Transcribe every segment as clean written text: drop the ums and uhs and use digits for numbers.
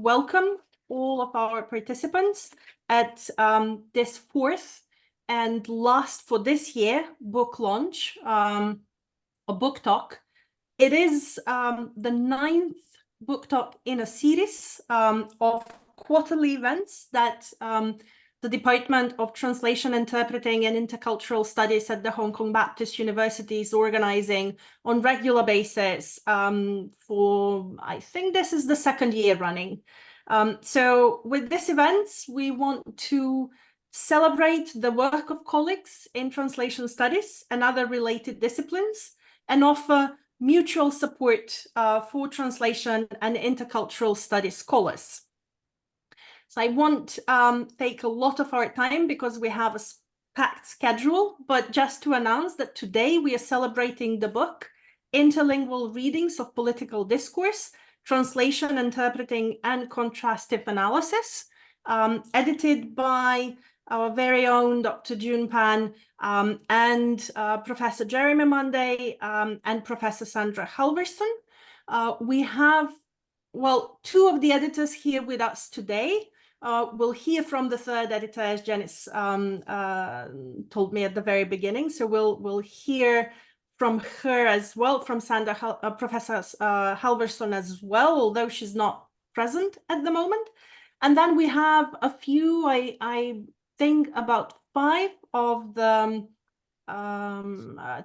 welcome all of our participants at this fourth and last for this year book launch, a book talk. It is the 9th book talk in a series of quarterly events that the Department of Translation, Interpreting and Intercultural Studies at the Hong Kong Baptist University is organizing on regular basis for, I think this is the 2nd year running. So with these events, we want to celebrate the work of colleagues in translation studies and other related disciplines and offer mutual support for translation and intercultural studies scholars. So I won't take a lot of our time because we have a packed schedule, but just to announce that today we are celebrating the book Interlingual Readings of Political Discourse, Translation, Interpreting and Contrastive Analysis, edited by our very own Dr. June Pan and Professor Jeremy Munday and Professor Sandra Halverson. We have, well, 2 of the editors here with us today. We'll hear from the 3rd editor, as Janice told me at the very beginning. So we'll hear from her as well, from Sandra, Professor Halverson as well, although she's not present at the moment. And then we have a few, I think about 5 of the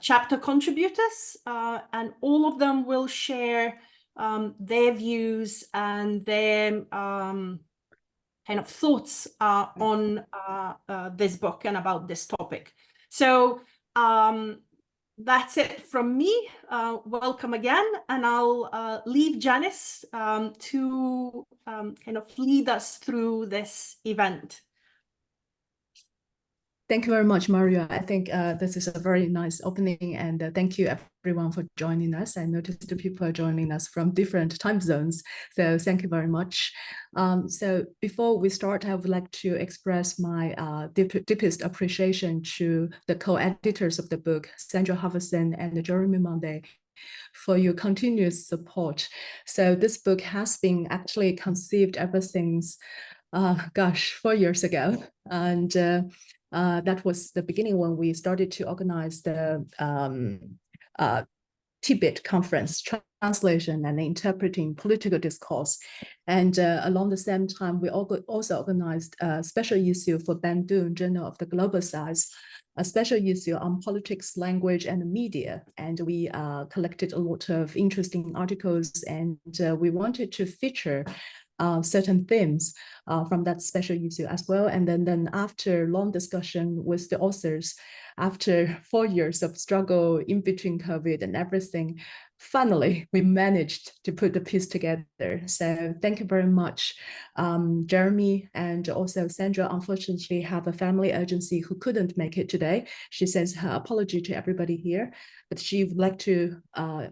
chapter contributors, and all of them will share their views and their kind of thoughts on this book and about this topic. So that's it from me. Welcome again, and I'll leave Janice to kind of lead us through this event. Thank you very much, Maria. I think this is a very nice opening, and thank you everyone for joining us. I noticed the people are joining us from different time zones, so thank you very much. So before we start, I would like to express my deepest appreciation to the co-editors of the book, Sandra Halverson and Jeremy Munday, for your continuous support. So this book has been actually conceived ever since, 4 years ago, and that was the beginning when we started to organize the Tibet conference, translation and interpreting political discourse. And along the same time, we also organized a special issue for Bandung, Journal of the Global South, a special issue on politics, language, and media. And we collected a lot of interesting articles, and we wanted to feature certain themes from that special issue as well. And then after long discussion with the authors, after 4 years of struggle in between COVID and everything, finally, we managed to put the piece together. So thank you very much. Jeremy and also Sandra, unfortunately, have a family urgency who couldn't make it today. She sends her apology to everybody here, but she would like to,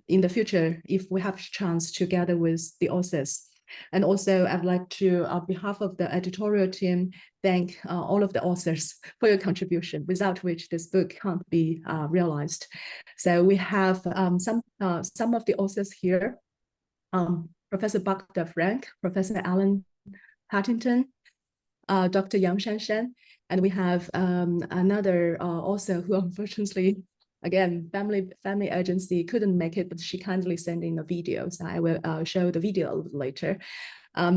in the future, if we have a chance, together with the authors. And also, I'd like to, on behalf of the editorial team, thank all of the authors for your contribution, without which this book can't be realized. So we have some of the authors here, Professor Bart Defrancq, Professor Alan Partington, Dr. Shanshan, and we have another author who unfortunately, again, family urgency, couldn't make it, but she kindly sent in a video. So I will show the video a little later.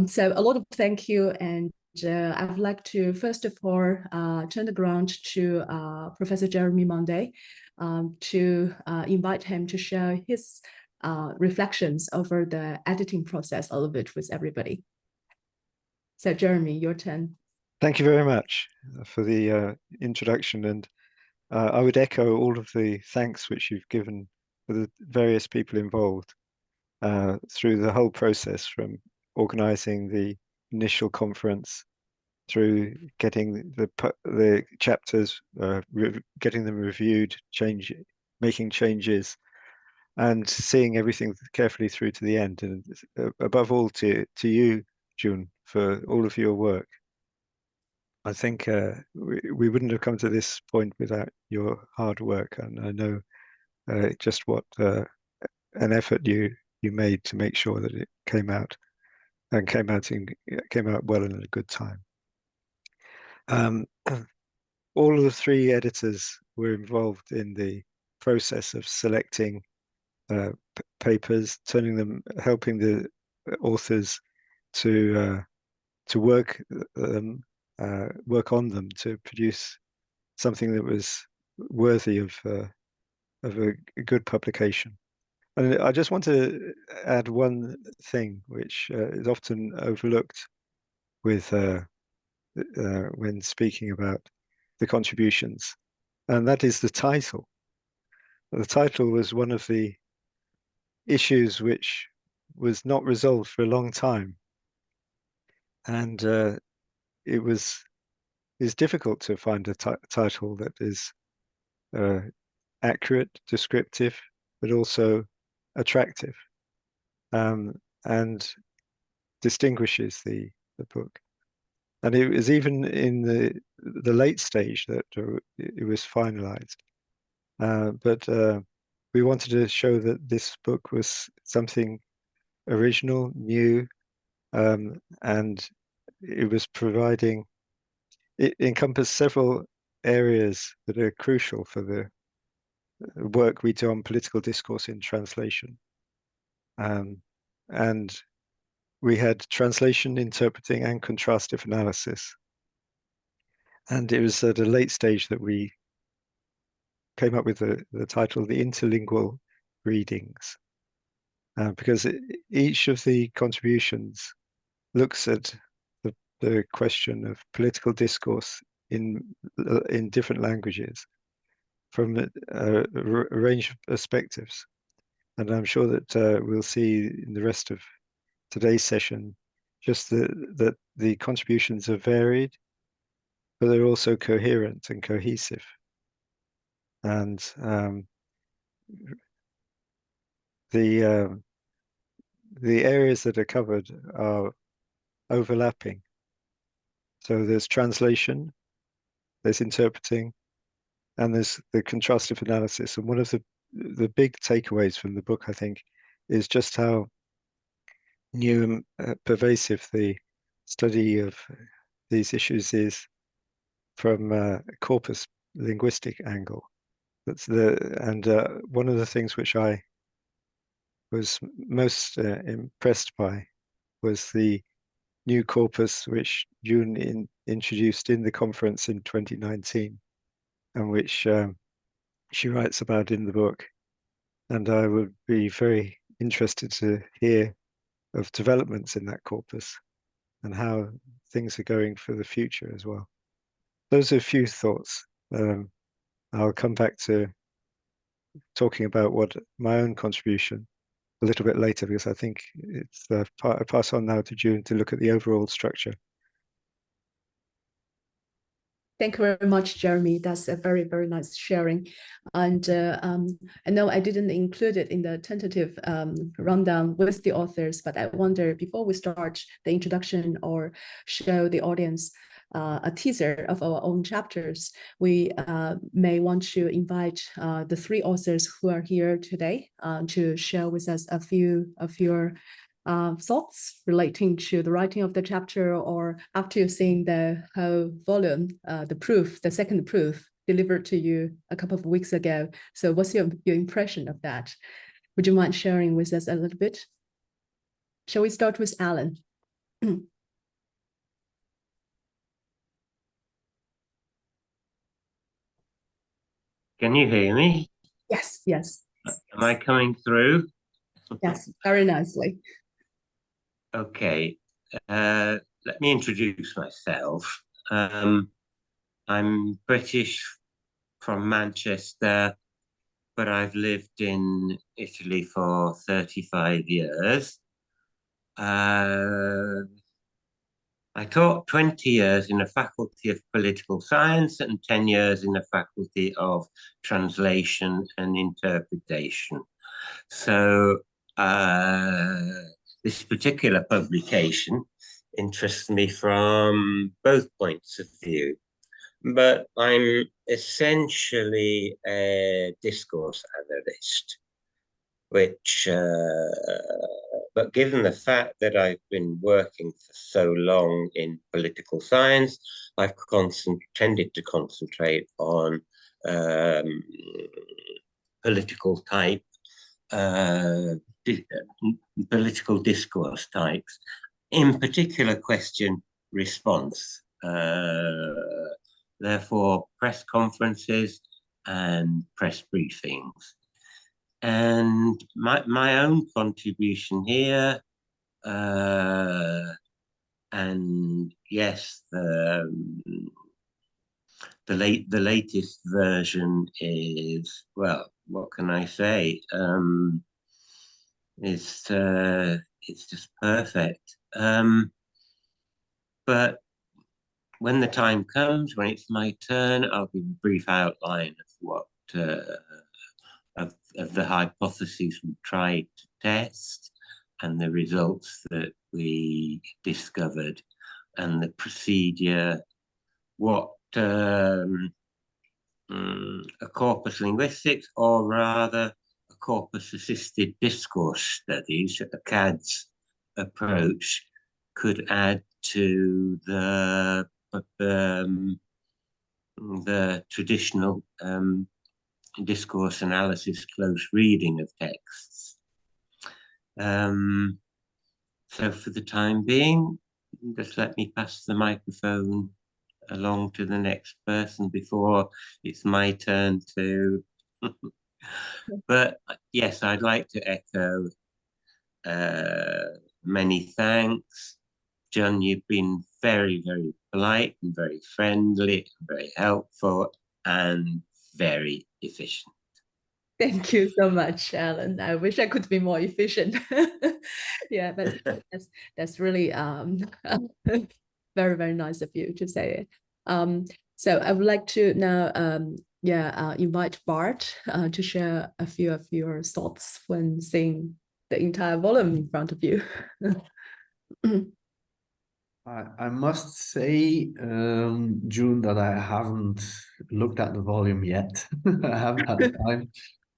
So a lot of thank you. And I would like to, first of all, turn the ground to Professor Jeremy Munday to invite him to share his reflections over the editing process a little bit with everybody. So Jeremy, your turn. Thank you very much for the introduction, and I would echo all of the thanks which you've given for the various people involved through the whole process, from organizing the initial conference through getting the chapters, getting them reviewed, making changes, and seeing everything carefully through to the end. And above all, to you, June, for all of your work. I think we wouldn't have come to this point without your hard work, and I know just what an effort you made to make sure that it came out. and came out well in a good time. All of the three editors were involved in the process of selecting papers, helping the authors to work on them to produce something that was worthy of a good publication. And I just want to add one thing which is often overlooked with when speaking about the contributions, and that is the title. The title was one of the issues which was not resolved for a long time, and it's difficult to find a title that is accurate, descriptive, but also attractive, and distinguishes the book. And it was even in the late stage that it was finalized. But we wanted to show that this book was something original, new, and it encompassed several areas that are crucial for the work we do on political discourse in translation. And we had translation, interpreting, and contrastive analysis. And it was at a late stage that we came up with the title, The Interlingual Readings, because each of the contributions looks at the question of political discourse in different languages from a range of perspectives. And I'm sure that we'll see in the rest of today's session just that the contributions are varied, but they're also coherent and cohesive. And the areas that are covered are overlapping. So there's translation, there's interpreting, and there's the contrastive analysis. And one of the big takeaways from the book, I think, is just how new and pervasive the study of these issues is from a corpus linguistic angle. And one of the things which I was most impressed by was the new corpus which June introduced in the conference in 2019, and which she writes about in the book. And I would be very interested to hear of developments in that corpus and how things are going for the future as well. Those are a few thoughts. I'll come back to talking about what my own contribution a little bit later, because I think it's I pass on now to June to look at the overall structure. Thank you very much, Jeremy. That's a very, very nice sharing. And I know I didn't include it in the tentative rundown with the authors, but I wonder, before we start the introduction or show the audience a teaser of our own chapters, we may want to invite the three authors who are here today to share with us a few of your thoughts relating to the writing of the chapter, or after you've seen the whole volume, the second proof delivered to you a couple of weeks ago. So what's your impression of that? Would you mind sharing with us a little bit? Shall we start with Alan? Can you hear me? Yes, yes. Am I coming through? Yes, very nicely. Okay, let me introduce myself. I'm British from Manchester, but I've lived in Italy for 35 years. I taught 20 years in the Faculty of Political Science and 10 years in the Faculty of Translation and Interpretation. So this particular publication interests me from both points of view, but I'm essentially a discourse analyst. which, but given the fact that I've been working for so long in political science, I've tended to concentrate on political type, political discourse types, in particular question response. Therefore, press conferences and press briefings. And my own contribution here, and yes, the latest version is, well, what can I say? It's just perfect. But when the time comes, when it's my turn, I'll give a brief outline of what of the hypotheses we tried to test and the results that we discovered and the procedure, what a corpus linguistics, or rather a corpus assisted discourse studies, a CADS approach, could add to the traditional discourse analysis close reading of texts. So for the time being, just let me pass the microphone along to the next person before it's my turn to. But yes, I'd like to echo many thanks. John, you've been very, very polite and very friendly, very helpful, and very efficient. Thank you so much, Alan. I wish I could be more efficient. Yeah, but that's really very, very nice of you to say it. So I would like to now invite Bart to share a few of your thoughts when seeing the entire volume in front of you. I must say, June, that I haven't looked at the volume yet. I haven't had the time.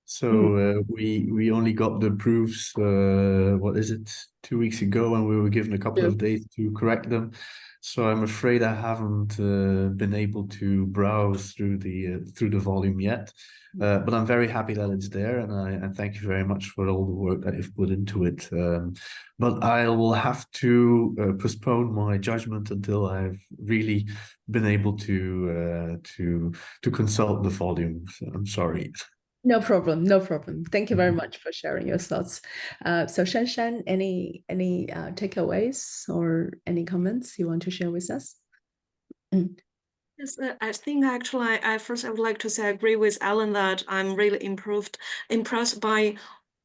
So we only got the proofs, what is it, 2 weeks ago, and we were given a couple of days to correct them. So I'm afraid I haven't been able to browse through the volume yet. But I'm very happy that it's there, and I thank you very much for all the work that you've put into it. But I will have to postpone my judgment until I've really been able to consult the volume. So I'm sorry. No problem, no problem. Thank you very much for sharing your thoughts. So Shanshan, any takeaways or any comments you want to share with us? Yes, I think actually, first I would like to say I agree with Alan that I'm really impressed by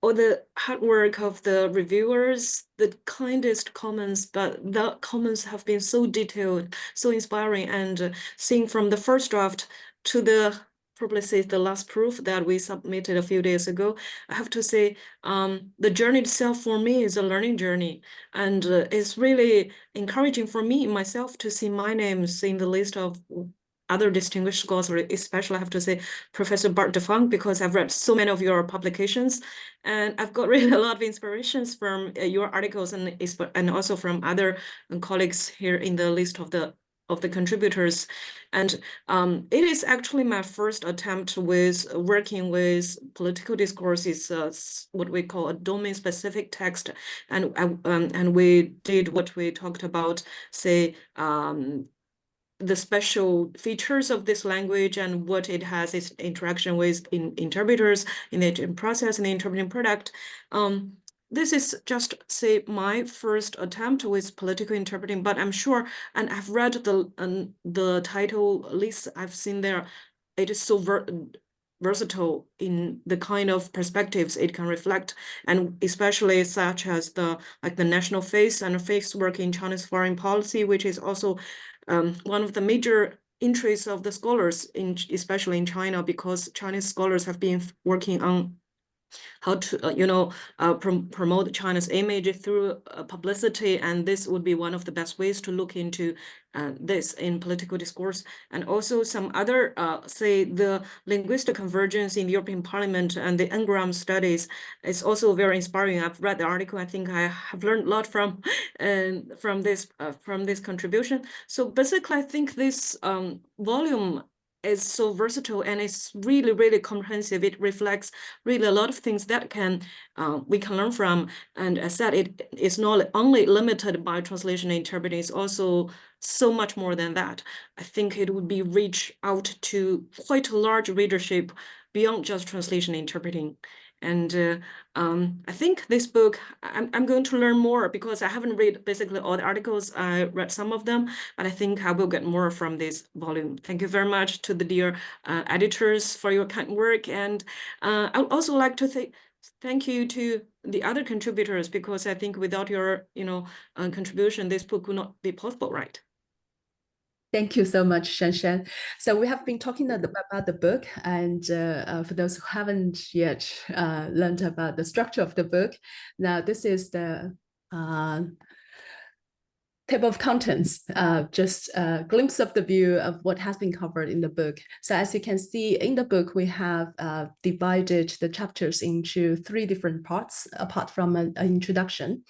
all the hard work of the reviewers, the kindest comments, but the comments have been so detailed, so inspiring, and seeing from the first draft to the probably say the last proof that we submitted a few days ago, I have to say the journey itself for me is a learning journey, and it's really encouraging for me myself to see my names in the list of other distinguished scholars, especially I have to say Professor Bart Defrancq, because I've read so many of your publications, and I've got really a lot of inspirations from your articles and also from other colleagues here in the list of the contributors. And it is actually my first attempt with working with political discourses, what we call a domain-specific text. And we did what we talked about, say, the special features of this language and what it has its interaction with interpreters in the process and the interpreting product. This is just, say, my first attempt with political interpreting, but I'm sure, and I've read the title list I've seen there, it is so versatile in the kind of perspectives it can reflect, and especially such as the national face and face work in Chinese foreign policy, which is also one of the major interests of the scholars, especially in China, because Chinese scholars have been working on how to promote China's image through publicity, and this would be one of the best ways to look into this in political discourse. And also some other, say, the linguistic convergence in the European Parliament and the N-gram studies is also very inspiring. I've read the article. I think I have learned a lot from this contribution. So basically, I think this volume is so versatile and it's really, really comprehensive. It reflects really a lot of things that we can learn from. And as said, it is not only limited by translation and interpreting, it's also so much more than that. I think it would be reach out to quite a large readership beyond just translation and interpreting. And I think this book, I'm going to learn more because I haven't read basically all the articles. I read some of them, but I think I will get more from this volume. Thank you very much to the dear editors for your kind work. And I would also like to thank you to the other contributors, because I think without your contribution, this book would not be possible, right? Thank you so much, Shanshan. So we have been talking about the book, and for those who haven't yet learned about the structure of the book, now this is the table of contents, just a glimpse of the view of what has been covered in the book. So as you can see in the book, we have divided the chapters into 3 different parts, apart from an introduction.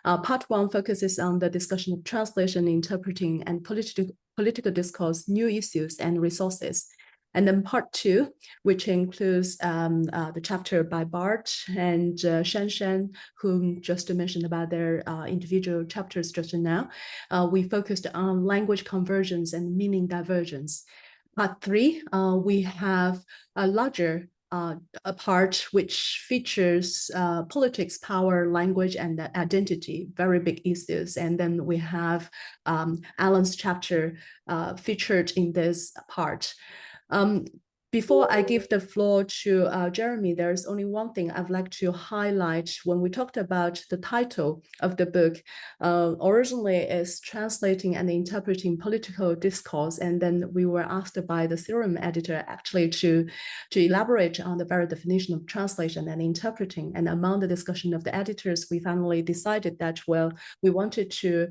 Part 1 focuses on the discussion of translation, interpreting, and political discourse, new issues and resources. And then part 2, which includes the chapter by Bart and Shanshan, whom just mentioned about their individual chapters just now. We focused on language convergence and meaning divergence. Part 3, we have a larger a part which features politics, power, language, and identity, very big issues. And then we have Alan's chapter featured in this part. Before I give the floor to Jeremy, there's only one thing I'd like to highlight. When we talked about the title of the book, originally is Translating and Interpreting Political Discourse, and then we were asked by the Serum editor actually to elaborate on the very definition of translation and interpreting. And among the discussion of the editors, we finally decided that, well, we wanted to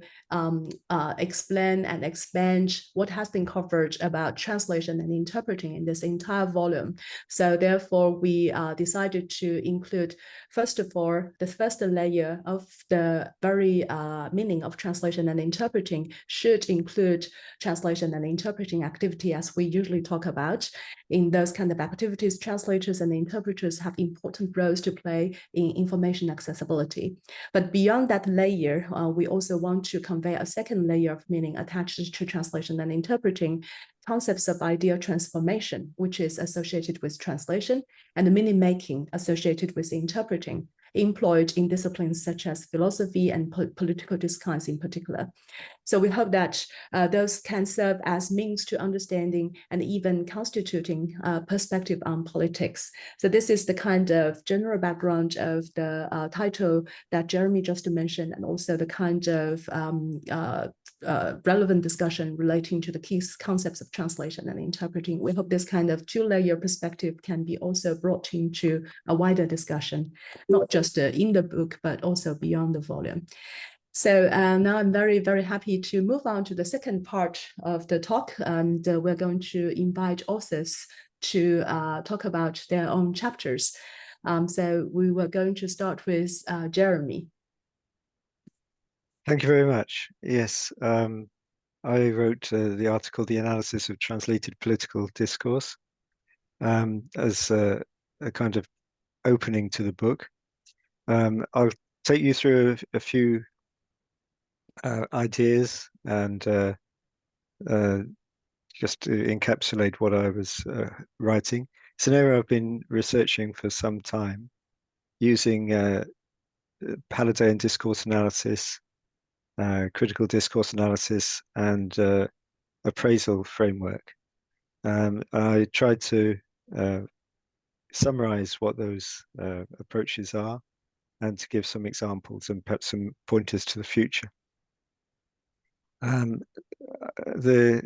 explain and expand what has been covered about translation and interpreting in this entire volume. So therefore, we decided to include, first of all, the first layer of the very meaning of translation and interpreting should include translation and interpreting activity, as we usually talk about. In those kind of activities, translators and interpreters have important roles to play in information accessibility. But beyond that layer, we also want to convey a second layer of meaning attached to translation and interpreting, concepts of idea transformation, which is associated with translation, and the meaning making associated with interpreting, employed in disciplines such as philosophy and political discourse in particular. So we hope that those can serve as means to understanding and even constituting perspective on politics. So this is the kind of general background of the title that Jeremy just mentioned, and also the kind of relevant discussion relating to the key concepts of translation and interpreting. We hope this kind of 2-layer perspective can be also brought into a wider discussion, not just in the book, but also beyond the volume. So now I'm very, very happy to move on to the second part of the talk, and we're going to invite authors to talk about their own chapters. So we were going to start with Jeremy. Thank you very much. Yes, I wrote the article, The Analysis of Translated Political Discourse, as a kind of opening to the book. I'll take you through a few ideas and just to encapsulate what I was writing. It's an area I've been researching for some time, using Halliday discourse analysis, critical discourse analysis, and appraisal framework. I tried to summarize what those approaches are, and to give some examples and perhaps some pointers to the future. The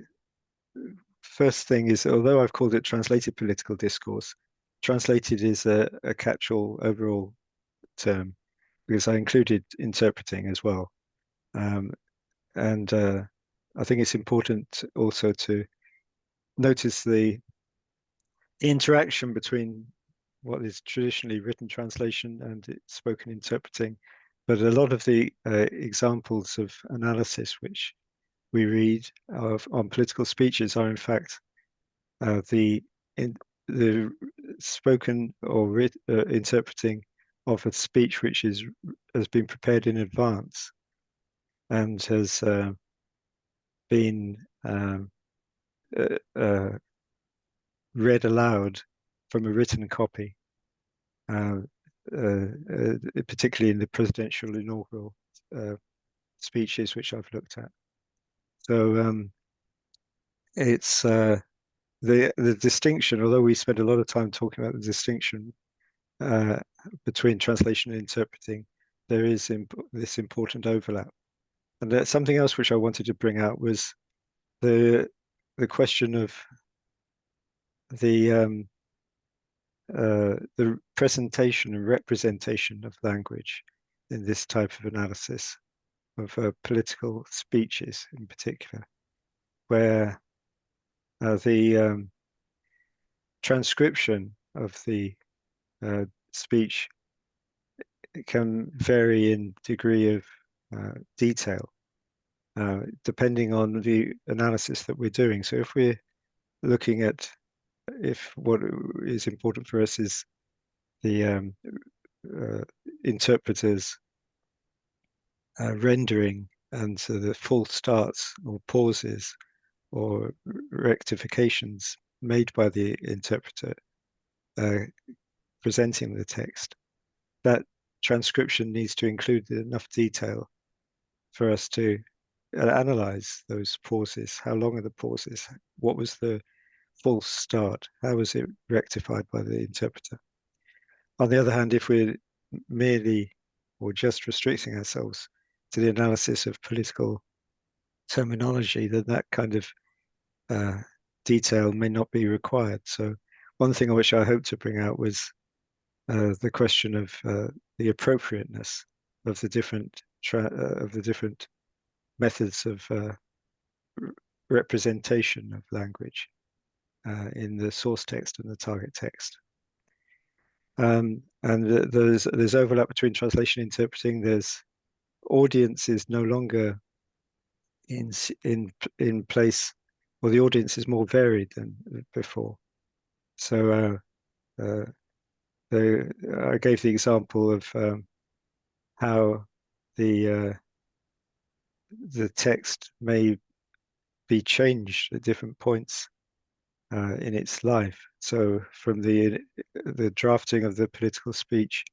first thing is, although I've called it translated political discourse, translated is a catch-all overall term because I included interpreting as well. And I think it's important also to notice the interaction between what is traditionally written translation and spoken interpreting. But a lot of the examples of analysis which we read on political speeches are in fact the spoken or interpreting of a speech which has been prepared in advance and has been read aloud from a written copy, particularly in the presidential inaugural speeches which I've looked at. So it's the distinction, although we spend a lot of time talking about the distinction between translation and interpreting, there is this important overlap. And something else which I wanted to bring out was the question of the presentation and representation of language in this type of analysis of political speeches in particular, where the transcription of the speech can vary in degree of detail depending on the analysis that we're doing. So if we're looking at if what is important for us is the interpreter's rendering and so the false starts or pauses or rectifications made by the interpreter presenting the text, that transcription needs to include enough detail for us to analyze those pauses. How long are the pauses? What was the false start? How was it rectified by the interpreter? On the other hand, if we're merely or just restricting ourselves to the analysis of political terminology, then that kind of detail may not be required. So one thing which I hope to bring out was the question of the appropriateness of the different methods of representation of language in the source text and the target text. And there's overlap between translation and interpreting. There's audience is no longer in place, or the audience is more varied than before. So I gave the example of how the text may be changed at different points in its life. So from the drafting of the political speech,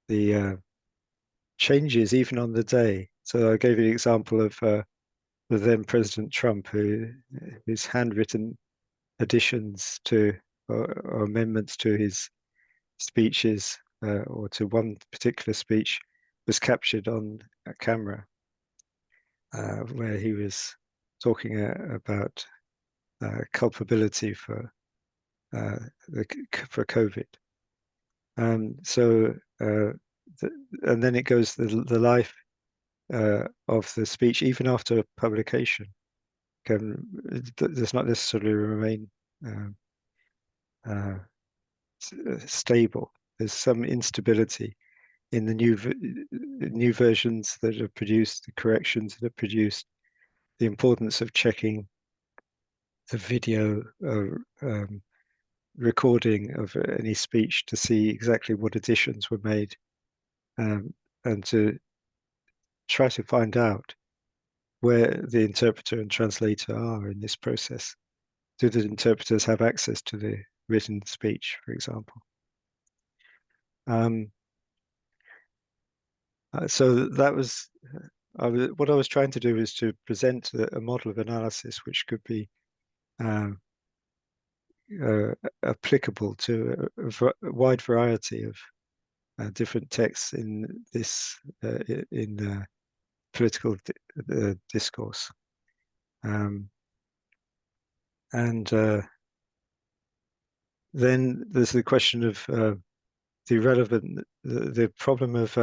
the changes even on the day. So I gave you an example of the then President Trump, whose handwritten additions to or amendments to his speeches or to one particular speech was captured on a camera where he was talking about culpability for COVID. So and then it goes the life of the speech even after publication does not necessarily remain stable. There's some instability in the new versions that are produced, the corrections that are produced, the importance of checking the video recording of any speech to see exactly what additions were made, and to try to find out where the interpreter and translator are in this process. Do the interpreters have access to the written speech, for example? So that was what I was trying to do is to present a model of analysis which could be applicable to a wide variety of different texts in this political discourse, and Then there's the question of the problem of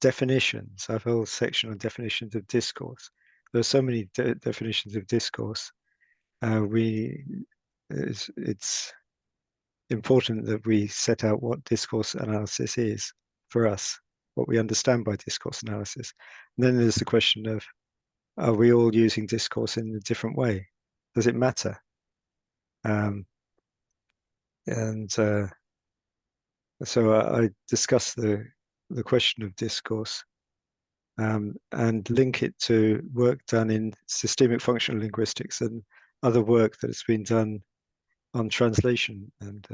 definitions. I have a whole section on definitions of discourse. There are so many definitions of discourse. It's important that we set out what discourse analysis is for us, what we understand by discourse analysis. And then there's the question of, are we all using discourse in a different way? Does it matter? So I discuss the question of discourse and link it to work done in systemic functional linguistics and other work that has been done on translation and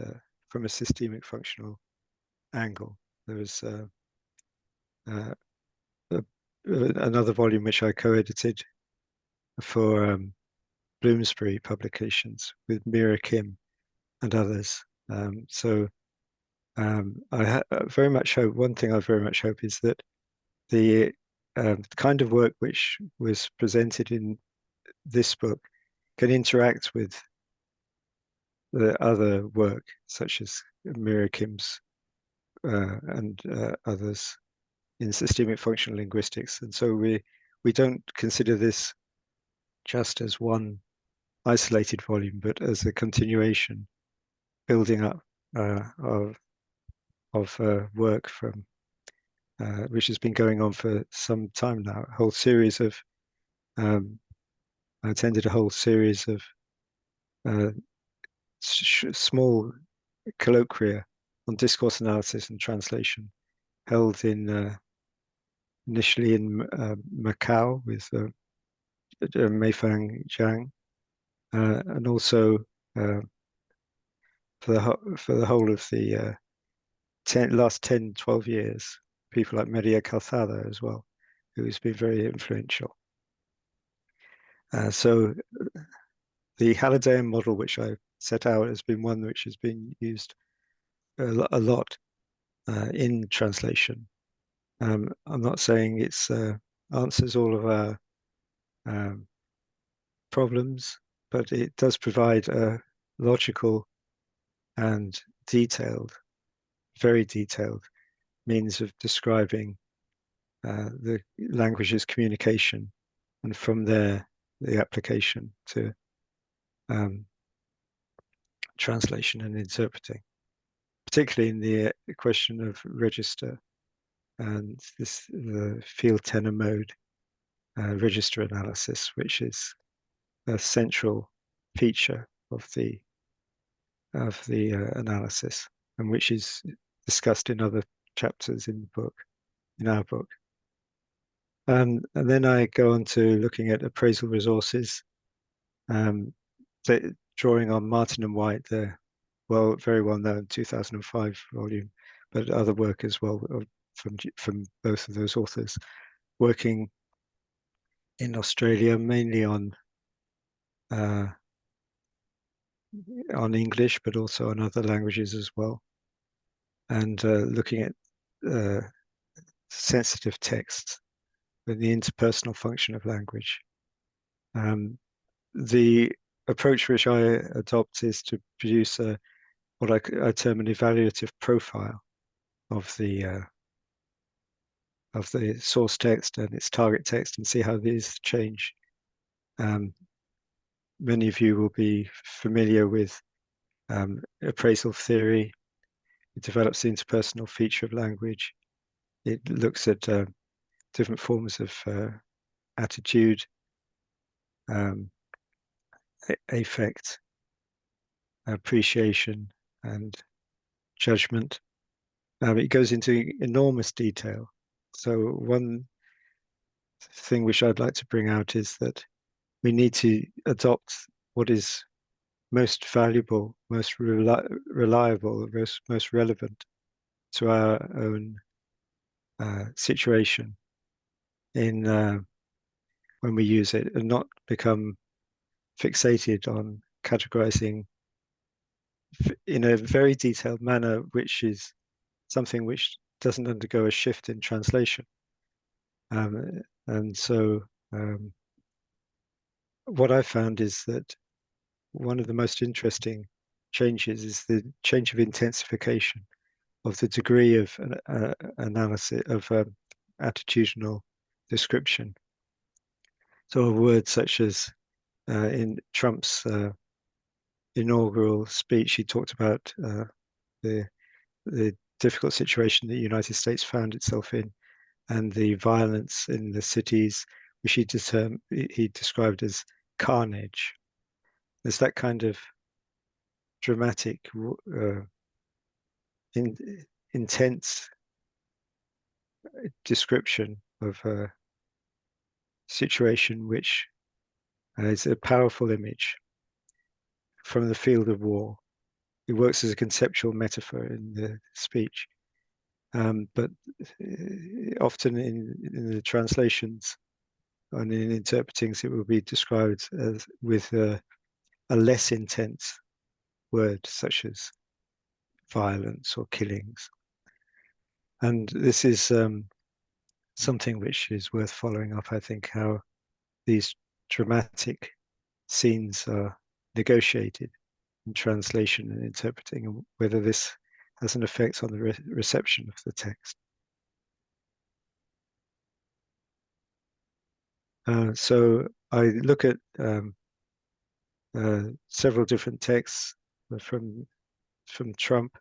from a systemic functional angle. There was another volume which I co-edited for Bloomsbury Publications with Mira Kim and others. I very much hope, one thing I very much hope is that the kind of work which was presented in this book can interact with the other work, such as Mira Kim's and others in systemic functional linguistics. And so we don't consider this just as one isolated volume, but as a continuation, building up of work from which has been going on for some time now. A whole series of I attended a whole series of small colloquia on discourse analysis and translation, held in initially in Macau with Meifang Zhang, and also for the whole of the last 10, 12 years, people like Maria Calzada as well, who has been very influential. So the Hallidayan model, which I set out, has been one which has been used a lot in translation. I'm not saying it's answers all of our problems, but it does provide a logical and detailed, very detailed means of describing the language's communication, and from there the application to translation and interpreting, particularly in the question of register and the field tenor mode register analysis, which is a central feature of the analysis, and which is discussed in other chapters in the book, in our book. And then I go on to looking at appraisal resources, drawing on Martin and White, the very well known 2005 volume, but other work as well from both of those authors, working in Australia mainly on English, but also on other languages as well, and looking at sensitive texts and the interpersonal function of language. The approach which I adopt is to produce what I term an evaluative profile of the source text and its target text, and see how these change. Many of you will be familiar with appraisal theory. It develops the interpersonal feature of language. It looks at different forms of attitude, affect, appreciation, and judgment. It goes into enormous detail. So one thing which I'd like to bring out is that we need to adopt what is most valuable, most reliable, most relevant to our own situation in when we use it, and not become fixated on categorizing in a very detailed manner, which is something which doesn't undergo a shift in translation. And so what I found is that one of the most interesting changes is the change of intensification of the degree of analysis of attitudinal description. So a word such as in Trump's inaugural speech, he talked about the difficult situation the United States found itself in, and the violence in the cities, which he described as carnage. There's that kind of dramatic, intense description of a situation which is a powerful image from the field of war. It works as a conceptual metaphor in the speech, but often in the translations and in interpretings, it will be described as with a less intense word, such as violence or killings. And this is something which is worth following up, I think, how these dramatic scenes are negotiated in translation and interpreting, and whether this has an effect on the reception of the text. So I look at several different texts from Trump,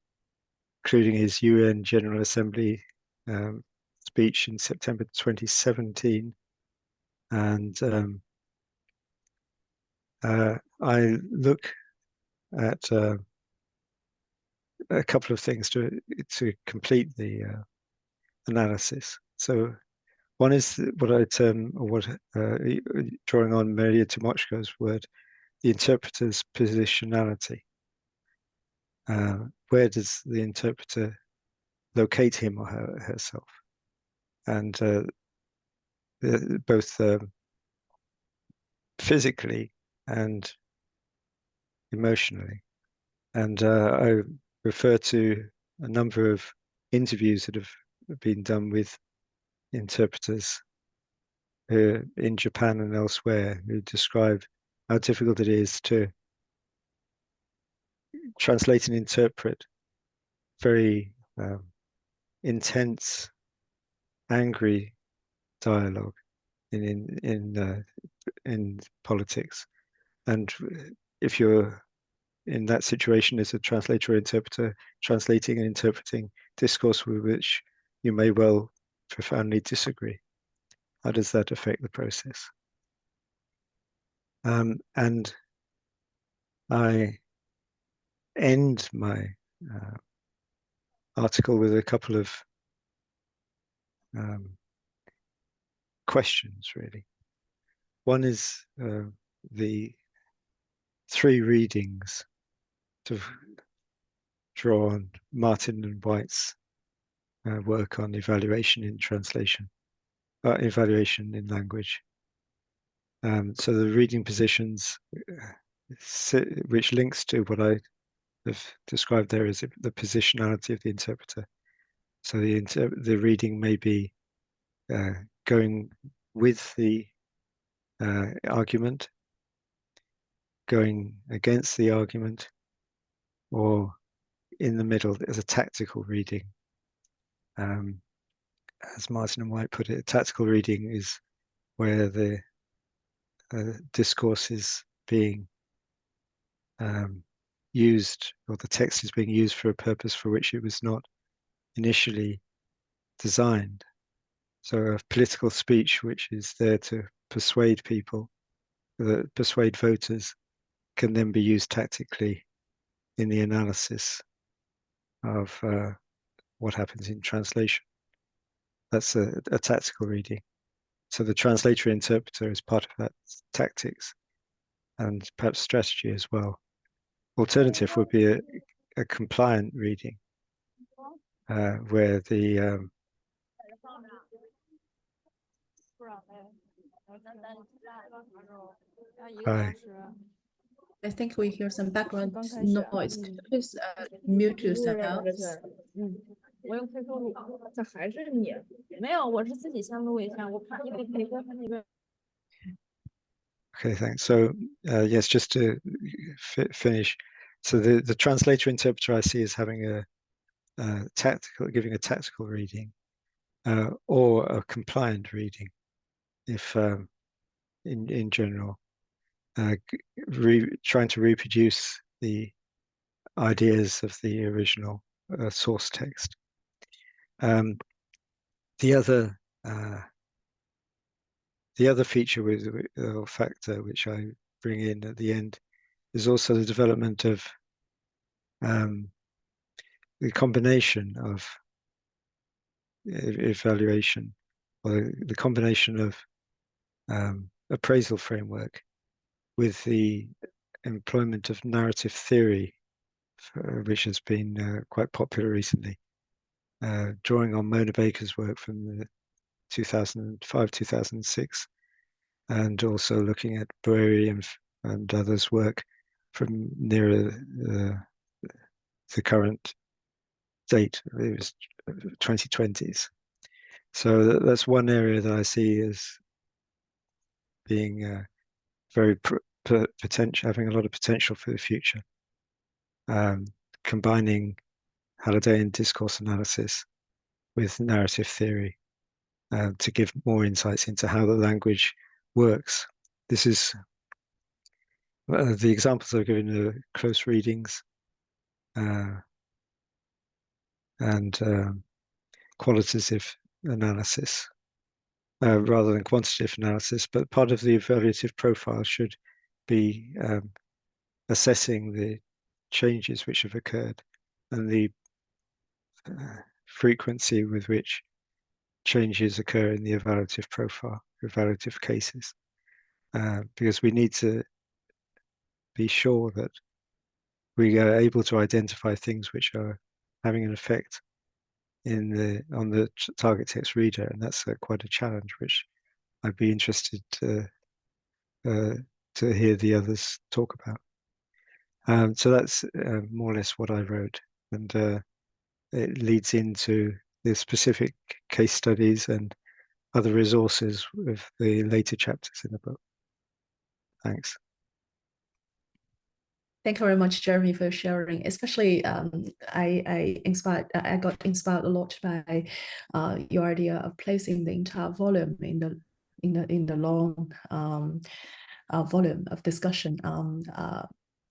including his UN General Assembly speech in September 2017, and I look at a couple of things to complete the analysis. So one is what I term, or what drawing on Maria Timochko's word, the interpreter's positionality. Where does the interpreter locate him or herself? And both physically and emotionally. And I refer to a number of interviews that have been done with interpreters in Japan and elsewhere, who describe how difficult it is to translate and interpret very intense, angry dialogue in politics. And if you're in that situation as a translator or interpreter, translating and interpreting discourse with which you may well profoundly disagree, how does that affect the process? And I end my article with a couple of questions, really. One is the three readings to draw on Martin and White's work on evaluation in translation, evaluation in language. So the reading positions, which links to what I have described there as the positionality of the interpreter. So the reading may be going with the argument, going against the argument, or in the middle as a tactical reading. As Martin and White put it, a tactical reading is where the discourse is being used, or the text is being used for a purpose for which it was not initially designed. So a political speech which is there to persuade people, persuade voters, can then be used tactically in the analysis of what happens in translation. That's a tactical reading. So the translator interpreter is part of that tactics and perhaps strategy as well. Alternative would be a compliant reading, where the I think we hear some background noise. Please mute yourselves. 我用推收录，这还是你没有？我是自己先录一下，我怕因为裴哥他那边。 Okay, thanks. So yes, just to finish, So the translator interpreter I see as having a giving a tactical reading, or a compliant reading, if in general, trying to reproduce the ideas of the original source text. The other feature or factor which I bring in at the end is also the development of the combination of evaluation, or the combination of appraisal framework with the employment of narrative theory, which has been quite popular recently, drawing on Mona Baker's work from the 2005-2006, and also looking at Boeri and others' work from nearer the current date. It was 2020s. So that's one area that I see as being very potential, having a lot of potential for the future. Combining Hallidayan discourse analysis with narrative theory to give more insights into how the language works. This is the examples I've given are close readings and qualitative analysis rather than quantitative analysis, but part of the evaluative profile should be assessing the changes which have occurred and the frequency with which changes occur in the evaluative profile, evaluative cases, because we need to be sure that we are able to identify things which are having an effect on the target text reader, and that's quite a challenge, which I'd be interested to hear the others talk about. So that's more or less what I wrote, and it leads into the specific case studies and other resources with the later chapters in the book. Thanks. Thank you very much, Jeremy, for sharing. Especially, I got inspired a lot by your idea of placing the entire volume in the long volume of discussion on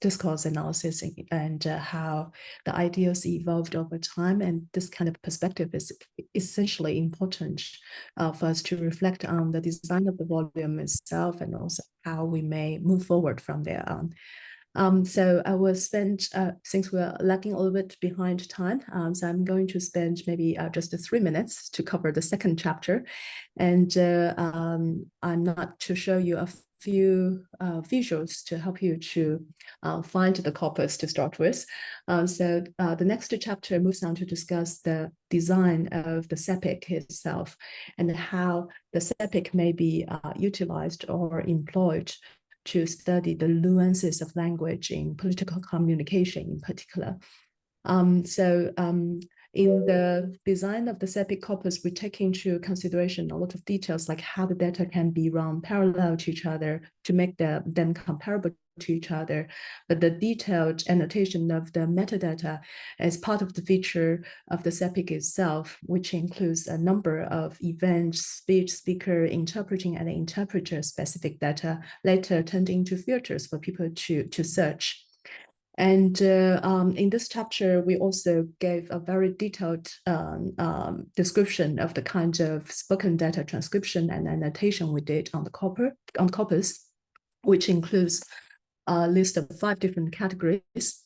discourse analysis and how the ideas evolved over time. And this kind of perspective is essentially important for us to reflect on the design of the volume itself, and also how we may move forward from there on. So I will spend, since we're lagging a little bit behind time, so I'm going to spend maybe just 3 minutes to cover the second chapter. And I'm not to show you a few visuals to help you to find the corpus to start with. So the next chapter moves on to discuss the design of the SEPIC itself and how the SEPIC may be utilized or employed to study the nuances of language in political communication in particular. In the design of the SEPIC corpus, we take into consideration a lot of details, like how the data can be run parallel to each other to make them comparable to each other. But the detailed annotation of the metadata is part of the feature of the SEPIC itself, which includes a number of events, speech, speaker, interpreting, and interpreter-specific data, later turned into filters for people to search. And in this chapter, we also gave a very detailed description of the kind of spoken data transcription and annotation we did on the corpus, which includes a list of 5 different categories.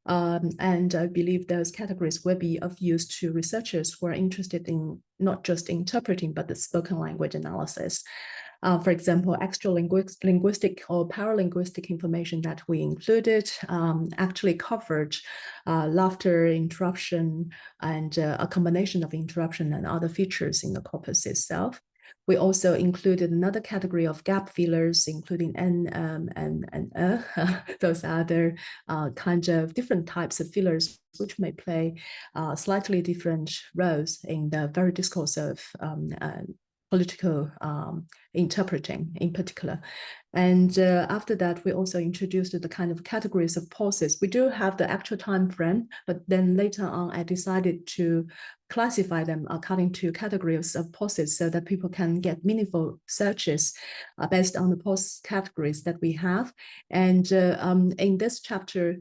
And I believe those categories will be of use to researchers who are interested in not just interpreting, but the spoken language analysis. For example, extra linguistic or paralinguistic information that we included actually covered laughter, interruption, and a combination of interruption and other features in the corpus itself. We also included another category of gap fillers, including N and those other kind of different types of fillers, which may play slightly different roles in the very discourse of political interpreting in particular. And after that, we also introduced the kind of categories of pauses. We do have the actual time frame, but then later on, I decided to classify them according to categories of pauses so that people can get meaningful searches based on the pause categories that we have. And in this chapter,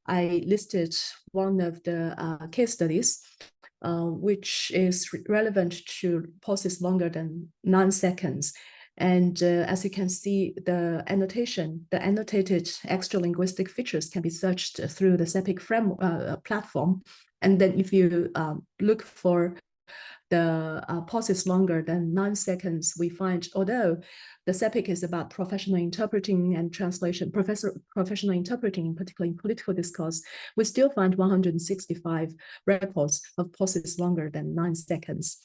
I listed one of the case studies which is relevant to pauses longer than 9 seconds. And as you can see, the annotated extra-linguistic features can be searched through the SEPIC platform. And then if you look for the pauses longer than 9 seconds, we find, although the SEPIC is about professional interpreting and translation, professional interpreting, particularly in political discourse, we still find 165 records of pauses longer than 9 seconds.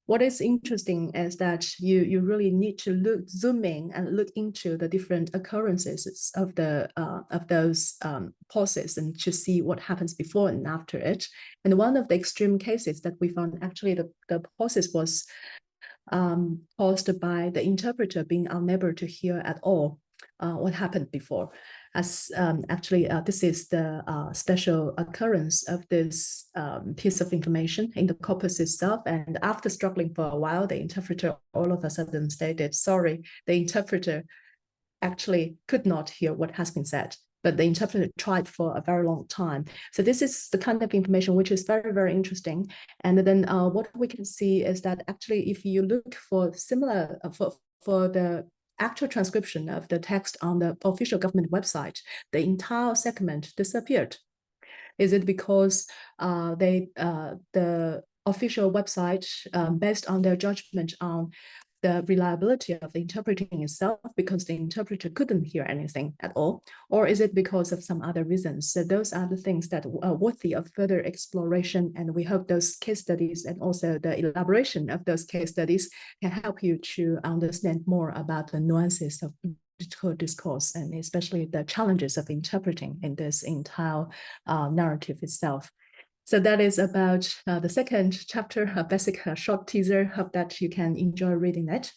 What is interesting is that you really need to zoom in and look into the different occurrences of those pauses and to see what happens before and after it. And one of the extreme cases that we found, actually the pauses was caused by the interpreter being unable to hear at all what happened before. As this is the special occurrence of this piece of information in the corpus itself. And after struggling for a while, the interpreter all of a sudden stated, sorry, the interpreter actually could not hear what has been said, but the interpreter tried for a very long time. So this is the kind of information which is very, very interesting. And then what we can see is that actually, if you look for similar, for the actual transcription of the text on the official government website, the entire segment disappeared. Is it because the official website, based on their judgment on the reliability of the interpreting itself, because the interpreter couldn't hear anything at all? Or is it because of some other reasons? So those are the things that are worthy of further exploration. And we hope those case studies and also the elaboration of those case studies can help you to understand more about the nuances of political discourse and especially the challenges of interpreting in this entire narrative itself. So that is about the second chapter, a basic short teaser. Hope that you can enjoy reading it.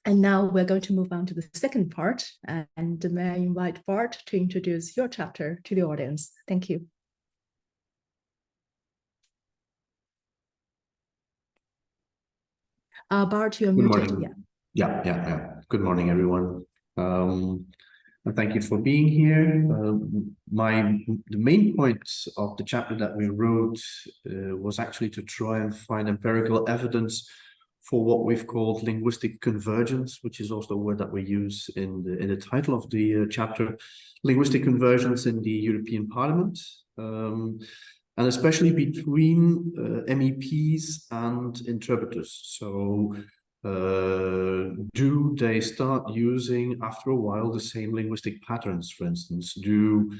And now we're going to move on to the second part. And may I invite Bart to introduce your chapter to the audience. Thank you. Bart, you're muted. Good morning. Yeah. Good morning, everyone. And thank you for being here. The main point of the chapter that we wrote was actually to try and find empirical evidence for what we've called linguistic convergence, which is also a word that we use in the title of the chapter, linguistic convergence in the European Parliament, and especially between MEPs and interpreters. So do they start using, after a while, the same linguistic patterns, for instance? Do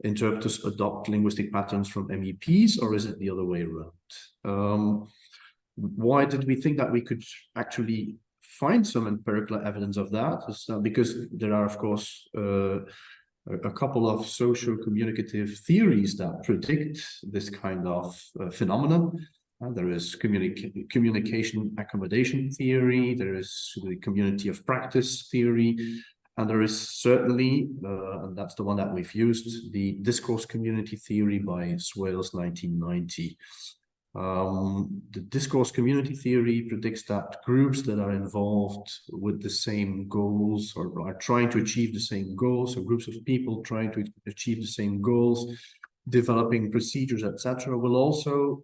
interpreters adopt linguistic patterns from MEPs, or is it the other way around? Why did we think that we could actually find some empirical evidence of that? Because there are, of course, a couple of social communicative theories that predict this kind of phenomenon. There is communication accommodation theory, there is the community of practice theory, and there is certainly, and that's the one that we've used, the discourse community theory by Swales 1990. The discourse community theory predicts that groups that are involved with the same goals or are trying to achieve the same goals, or groups of people trying to achieve the same goals, developing procedures, etc., will also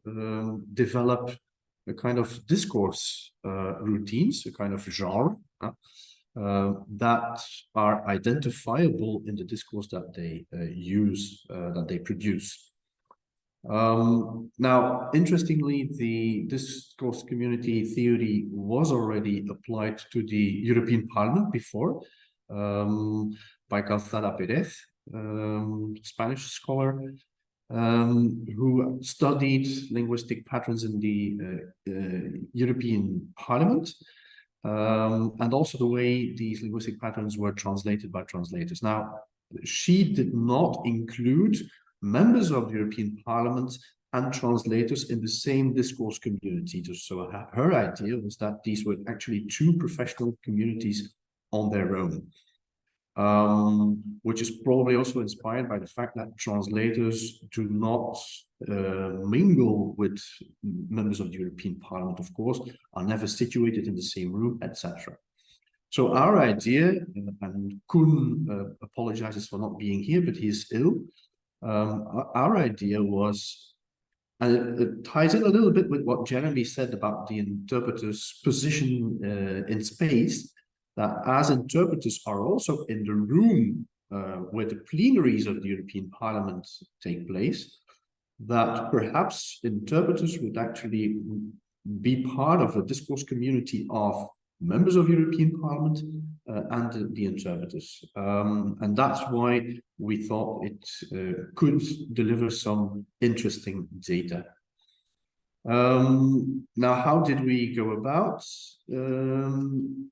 develop a kind of discourse routines, a kind of genre that are identifiable in the discourse that they use, that they produce. Now, interestingly, the discourse community theory was already applied to the European Parliament before by Calzada Pérez, Spanish scholar, who studied linguistic patterns in the European Parliament, and also the way these linguistic patterns were translated by translators. Now, she did not include members of the European Parliament and translators in the same discourse community. So her idea was that these were actually two professional communities on their own, which is probably also inspired by the fact that translators do not mingle with members of the European Parliament, of course, are never situated in the same room, etc. So our idea, and Koen apologizes for not being here, but he is ill. Our idea was, and it ties in a little bit with what Jeremy said about the interpreter's position in space, that as interpreters are also in the room where the plenaries of the European Parliament take place, that perhaps interpreters would actually be part of a discourse community of members of European Parliament and the interpreters. And that's why we thought it could deliver some interesting data. Now, how did we go about?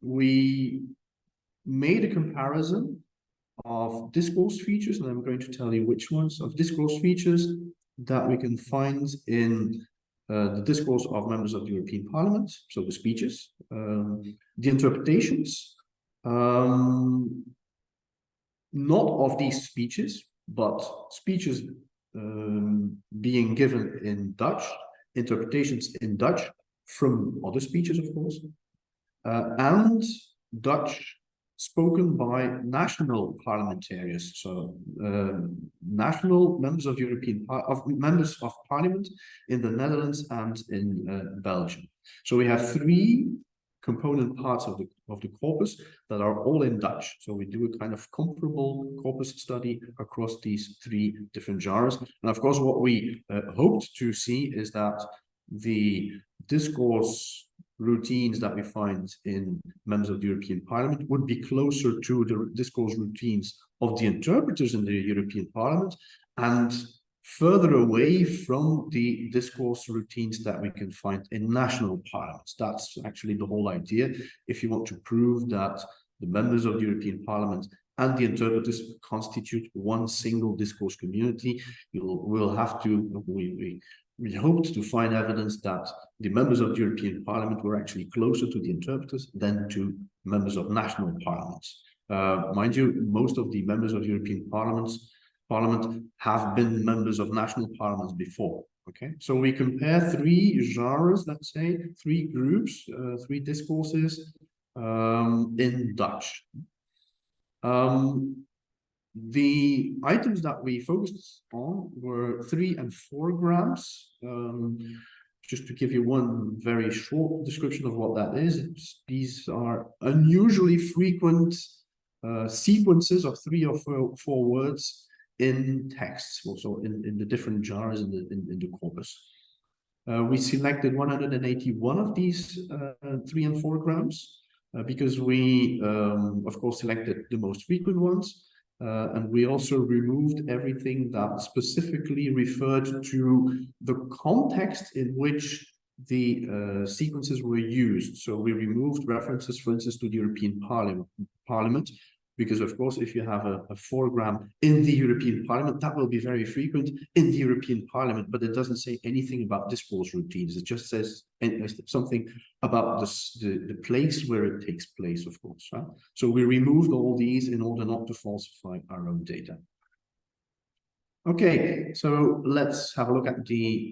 We made a comparison of discourse features, and I'm going to tell you which ones, of discourse features that we can find in the discourse of members of the European Parliament, so the speeches, the interpretations, not of these speeches, but speeches being given in Dutch, interpretations in Dutch from other speeches, of course, and Dutch spoken by national parliamentarians, so national members of members of Parliament in the Netherlands and in Belgium. So we have three component parts of the corpus that are all in Dutch. So we do a kind of comparable corpus study across these three different genres. And of course, what we hoped to see is that the discourse routines that we find in members of the European Parliament would be closer to the discourse routines of the interpreters in the European Parliament and further away from the discourse routines that we can find in national parliaments. That's actually the whole idea. If you want to prove that the members of the European Parliament and the interpreters constitute one single discourse community, we'll have to, we hoped to find evidence that the members of the European Parliament were actually closer to the interpreters than to members of national parliaments. Mind you, most of the members of the European Parliament have been members of national parliaments before. Okay, so we compare three genres, let's say, three groups, three discourses in Dutch. The items that we focused on were 3 and 4 grams. Just to give you one very short description of what that is, these are unusually frequent sequences of 3 or 4 words in texts, also in the different genres in the corpus. We selected 181 of these 3 and 4 grams because we, of course, selected the most frequent ones. And we also removed everything that specifically referred to the context in which the sequences were used. So we removed references, for instance, to the European Parliament, because, of course, if you have a 4-gram in the European Parliament, that will be very frequent in the European Parliament, but it doesn't say anything about discourse routines. It just says something about the place where it takes place, of course. Right? So we removed all these in order not to falsify our own data. Okay, so let's have a look at the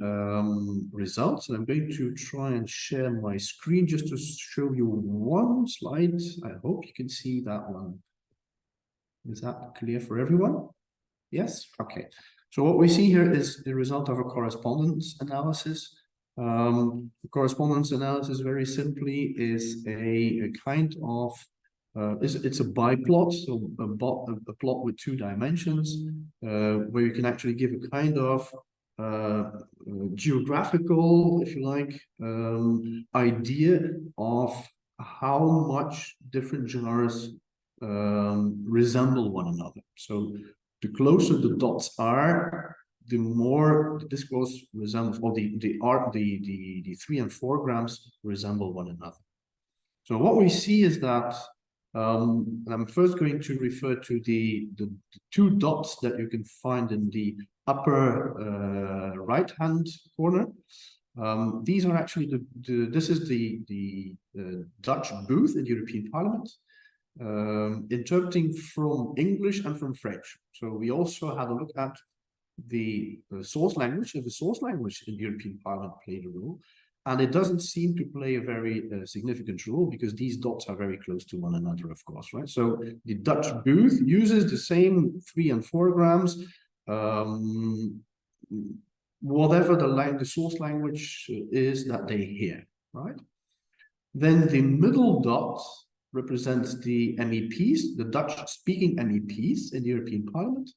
results. And I'm going to try and share my screen just to show you one slide. I hope you can see that one. Is that clear for everyone? Yes? Okay. So what we see here is the result of a correspondence analysis. Correspondence analysis, very simply, is a kind of, it's a biplot, so a plot with 2 dimensions, where you can actually give a kind of geographical, if you like, idea of how much different genres resemble one another. So the closer the dots are, the more the discourse resembles, or the 3 and 4 grams resemble one another. So what we see is that I'm first going to refer to the 2 dots that you can find in the upper right-hand corner. These are actually this is the Dutch booth in the European Parliament, interpreting from English and from French. So we also had a look at the source language. If the source language in the European Parliament played a role, and it doesn't seem to play a very significant role because these dots are very close to one another, of course, right? So the Dutch booth uses the same 3 and 4 grams, whatever the source language is that they hear, right? Then the middle dot represents the MEPs, the Dutch-speaking MEPs in the European Parliament,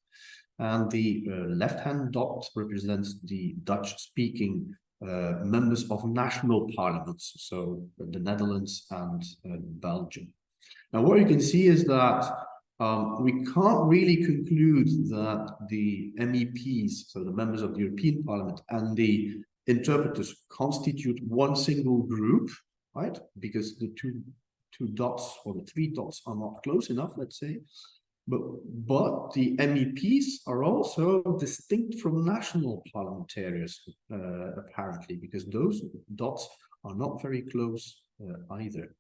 and the left-hand dot represents the Dutch-speaking members of national parliaments, so the Netherlands and Belgium. Now, what you can see is that we can't really conclude that the MEPs, so the members of the European Parliament, and the interpreters constitute one single group, right? Because the two dots or the 3 dots are not close enough, let's say. But the MEPs are also distinct from national parliamentarians, apparently, because those dots are not very close either.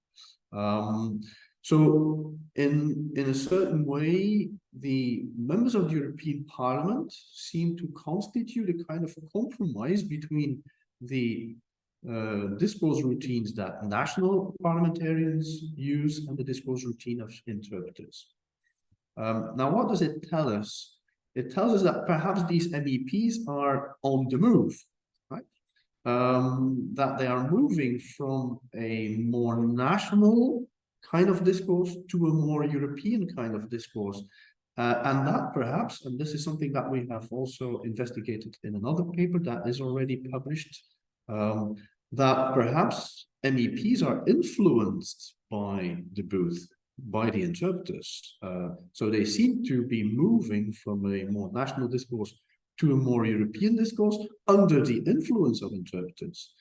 So in a certain way, the members of the European Parliament seem to constitute a kind of compromise between the discourse routines that national parliamentarians use and the discourse routine of interpreters. Now, what does it tell us? It tells us that perhaps these MEPs are on the move, right? That they are moving from a more national kind of discourse to a more European kind of discourse. And that perhaps, and this is something that we have also investigated in another paper that is already published, that perhaps MEPs are influenced by the booth, by the interpreters. So they seem to be moving from a more national discourse to a more European discourse under the influence of interpreters.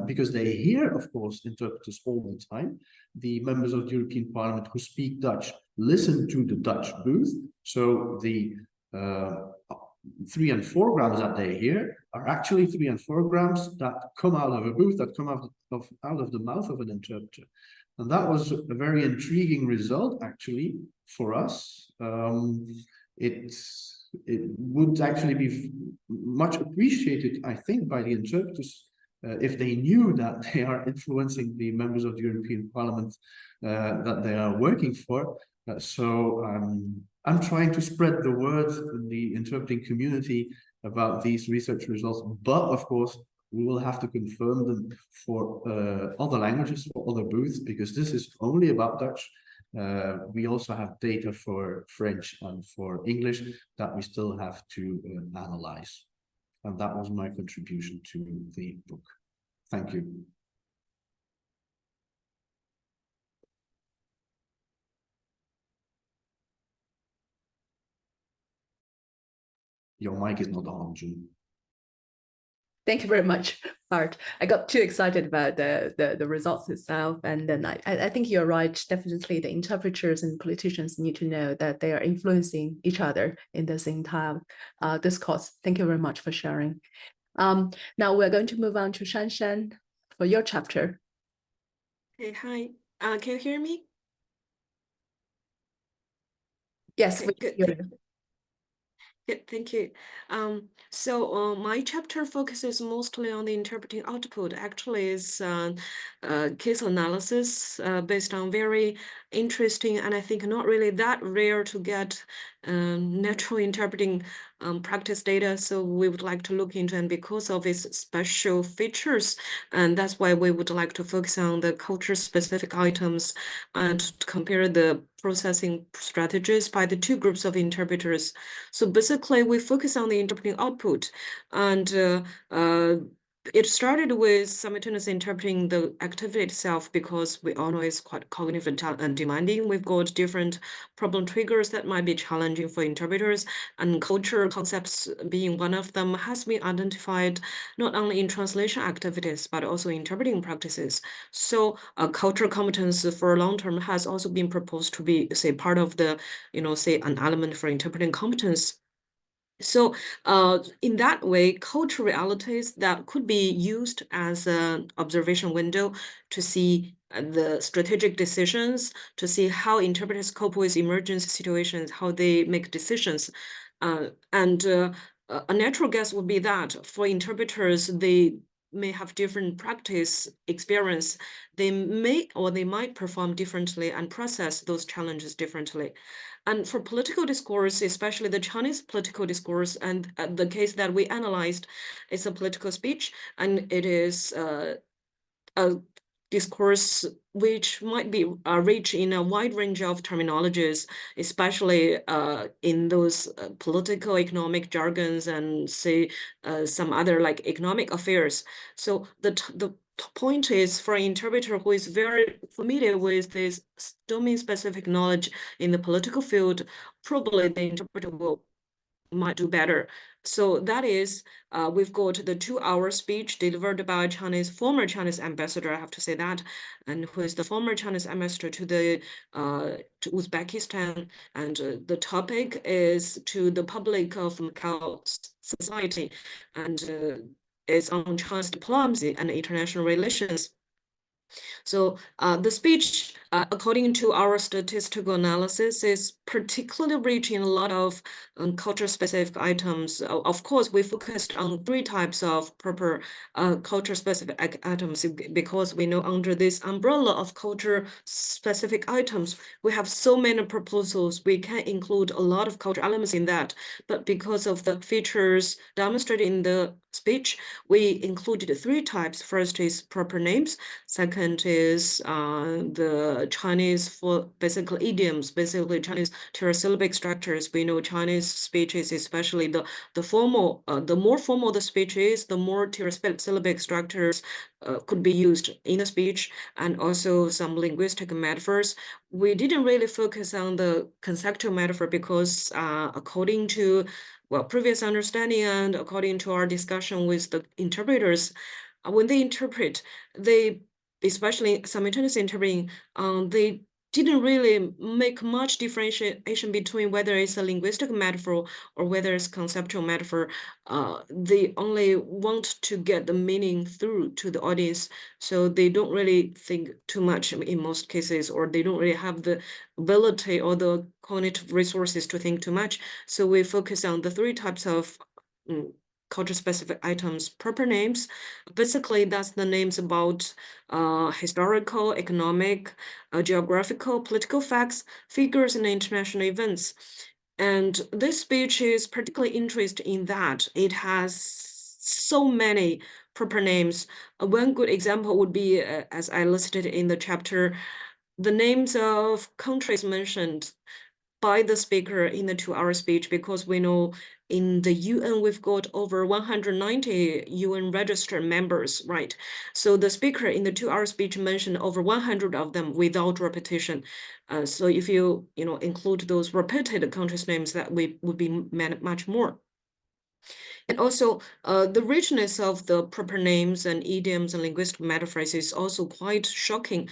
Because they hear, of course, interpreters all the time. The members of the European Parliament who speak Dutch listen to the Dutch booth. So the 3 and 4 grams that they hear are actually 3 and 4 grams that come out of a booth, that come out of the mouth of an interpreter. And that was a very intriguing result, actually, for us. It would actually be much appreciated, I think, by the interpreters if they knew that they are influencing the members of the European Parliament that they are working for. So I'm trying to spread the word in the interpreting community about these research results, but of course, we will have to confirm them for other languages, for other booths, because this is only about Dutch. We also have data for French and for English that we still have to analyze. And that was my contribution to the book. Thank you. Your mic is not on, June. Thank you very much, Bart. I got too excited about the results itself. And then I think you're right. Definitely the interpreters and politicians need to know that they are influencing each other in this entire discourse. Thank you very much for sharing. Now we're going to move on to Shanshan for your chapter. Hey, hi. Can you hear me? Yes, Okay, we good. hear you. Good, thank you. So my chapter focuses mostly on the interpreting output. Actually, is case analysis based on very interesting and I think not really that rare to get natural interpreting practice data. So we would like to look into, and because of its special features, and that's why we would like to focus on the culture-specific items and compare the processing strategies by the 2 groups of interpreters. So basically, we focus on the interpreting output, and it started with simultaneously interpreting the activity itself, because we all know it's quite cognitive and demanding. We've got different problem triggers that might be challenging for interpreters, and culture concepts being one of them has been identified not only in translation activities, but also interpreting practices. So cultural competence for long term has also been proposed to be, say, part of the, say, an element for interpreting competence. So in that way, cultural realities that could be used as an observation window to see the strategic decisions, to see how interpreters cope with emergency situations, how they make decisions. And a natural guess would be that for interpreters, they may have different practice experience. They may or they might perform differently and process those challenges differently. And for political discourse, especially the Chinese political discourse, and the case that we analyzed is a political speech, and it is a discourse which might be rich in a wide range of terminologies, especially in those political economic jargons and say some other like economic affairs. So the point is for an interpreter who is very familiar with this domain-specific knowledge in the political field, probably the interpreter might do better. So that is, we've got the 2-hour speech delivered by former Chinese ambassador, I have to say that, and who is the former Chinese ambassador to to Uzbekistan. And the topic is to the public of Macau society, and is on China's diplomacy and international relations. So the speech, according to our statistical analysis, is particularly rich in a lot of culture-specific items. Of course, we focused on 3 types of proper culture-specific items because we know under this umbrella of culture-specific items, we have so many proposals. We can include a lot of culture elements in that. But because of the features demonstrated in the speech, we included 3 types. First is proper names. Second is the Chinese for basically idioms, basically Chinese tetrasyllabic structures. We know Chinese speeches, especially the more formal the speech is, the more tetrasyllabic structures could be used in the speech, and also some linguistic metaphors. We didn't really focus on the consecutive metaphor because according to previous understanding and according to our discussion with the interpreters, when they interpret, especially simultaneous interpreting, they didn't really make much differentiation between whether it's a linguistic metaphor or whether it's conceptual metaphor. They only want to get the meaning through to the audience, so they don't really think too much in most cases, or they don't really have the ability or the cognitive resources to think too much. So we focus on the 3 types of culture-specific items. Proper names, basically that's the names about historical, economic, geographical, political facts, figures, and international events. And this speech is particularly interested in that it has so many proper names. One good example would be, as I listed in the chapter, the names of countries mentioned by the speaker in the 2-hour speech, because we know in the UN, we've got over 190 UN registered members, right? So the speaker in the 2-hour speech mentioned over 100 of them without repetition. So if you include those repeated countries' names, that would be much more. And also, the richness of the proper names and idioms and linguistic metaphors is also quite shocking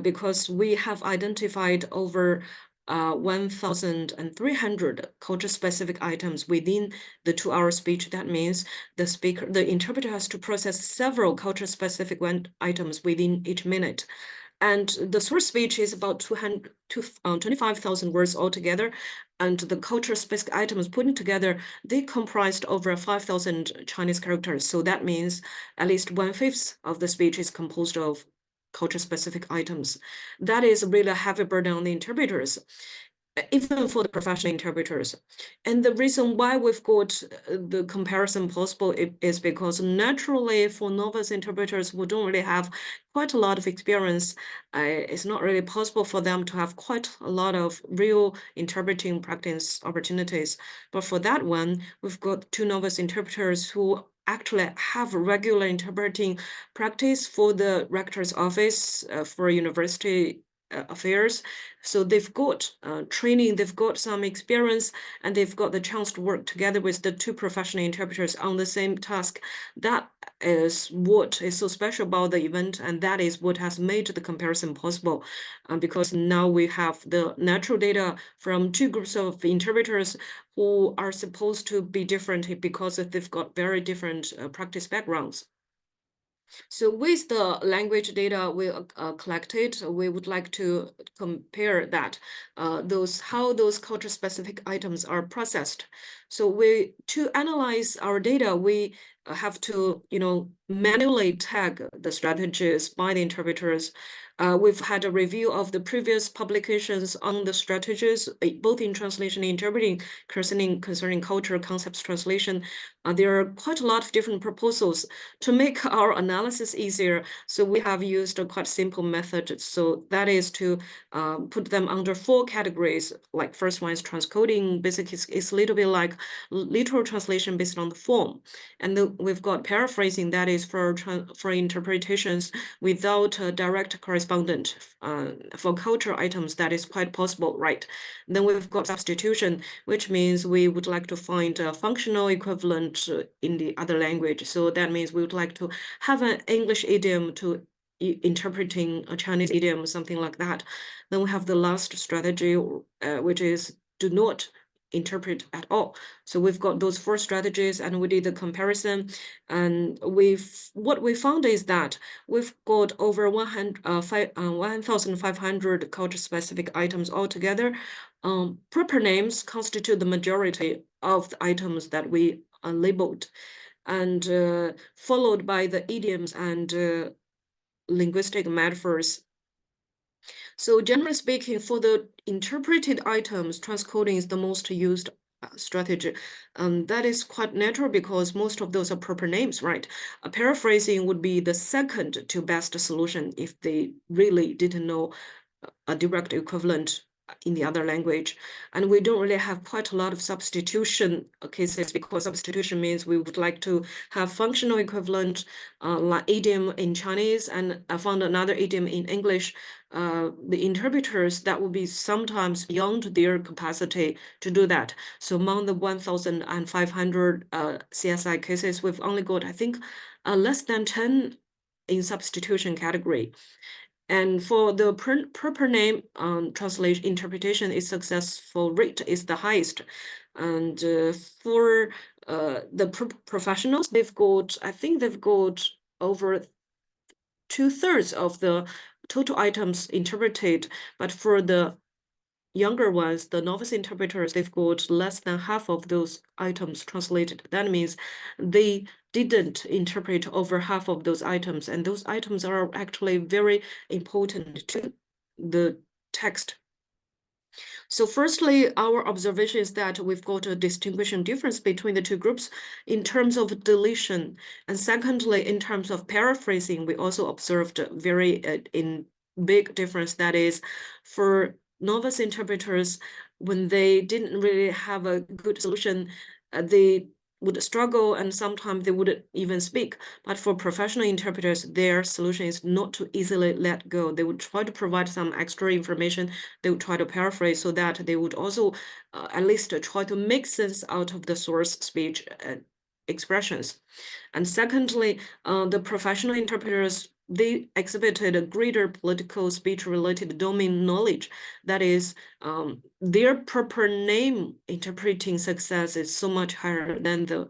because we have identified over 1,300 culture-specific items within the 2-hour speech. That means the interpreter has to process several culture-specific items within each minute. And the source speech is about 25,000 words altogether. And the culture-specific items put together, they comprised over 5,000 Chinese characters. So that means at least 1/5 of the speech is composed of culture-specific items. That is really a heavy burden on the interpreters, even for the professional interpreters. And the reason why we've got the comparison possible is because naturally for novice interpreters who don't really have quite a lot of experience, it's not really possible for them to have quite a lot of real interpreting practice opportunities. But for that one, we've got 2 novice interpreters who actually have regular interpreting practice for the rector's office for university affairs. So they've got training, they've got some experience, and they've got the chance to work together with the 2 professional interpreters on the same task. That is what is so special about the event, and that is what has made the comparison possible, because now we have the natural data from two groups of interpreters who are supposed to be different because they've got very different practice backgrounds. So with the language data we collected, we would like to compare that, how those culture-specific items are processed. So to analyze our data, we have to, manually tag the strategies by the interpreters. We've had a review of the previous publications on the strategies, both in translation and interpreting, concerning culture concepts translation. There are quite a lot of different proposals to make our analysis easier. So we have used a quite simple method. So that is to put them under 4 categories. Like first one is transcoding. Basically, it's a little bit like literal translation based on the form. And then we've got paraphrasing, that is for interpretations without a direct correspondent. For cultural items, that is quite possible, right? Then we've got substitution, which means we would like to find a functional equivalent in the other language. So that means we would like to have an English idiom to interpreting a Chinese idiom, something like that. Then we have the last strategy, which is do not interpret at all. So we've got those 4 strategies, and we did the comparison, and what we found is that we've got over 1,500 culture-specific items altogether. Proper names constitute the majority of the items that we labeled, and followed by the idioms and linguistic metaphors. So generally speaking, for the interpreted items, transcoding is the most used strategy. That is quite natural because most of those are proper names, right? Paraphrasing would be the second to best solution if they really didn't know a direct equivalent in the other language. And we don't really have quite a lot of substitution cases, because substitution means we would like to have functional equivalent, like idiom in Chinese, and I found another idiom in English. The interpreters, that would be sometimes beyond their capacity to do that. So among the 1,500 CSI cases, we've only got, I think, less than 10 in substitution category. And for the proper name translation interpretation, its successful rate is the highest. And for the professionals, I think they've got over 2/3 of the total items interpreted. But for the younger ones, the novice interpreters, they've got less than half of those items translated. That means they didn't interpret over half of those items, and those items are actually very important to the text. So firstly, our observation is that we've got a distinguishing difference between the two groups in terms of deletion. And secondly, in terms of paraphrasing, we also observed very in big difference. That is, for novice interpreters, when they didn't really have a good solution, they would struggle, and sometimes they wouldn't even speak. But for professional interpreters, their solution is not to easily let go. They would try to provide some extra information. They would try to paraphrase so that they would also at least try to make sense out of the source speech expressions. And secondly, the professional interpreters, they exhibited a greater political speech-related domain knowledge. That is, their proper name interpreting success is so much higher than the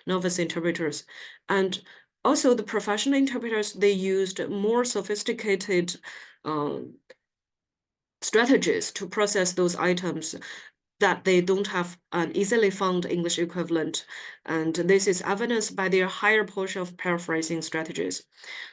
novice interpreters. And also the professional interpreters, they used more sophisticated strategies to process those items that they don't have an easily found English equivalent. And this is evidenced by their higher portion of paraphrasing strategies.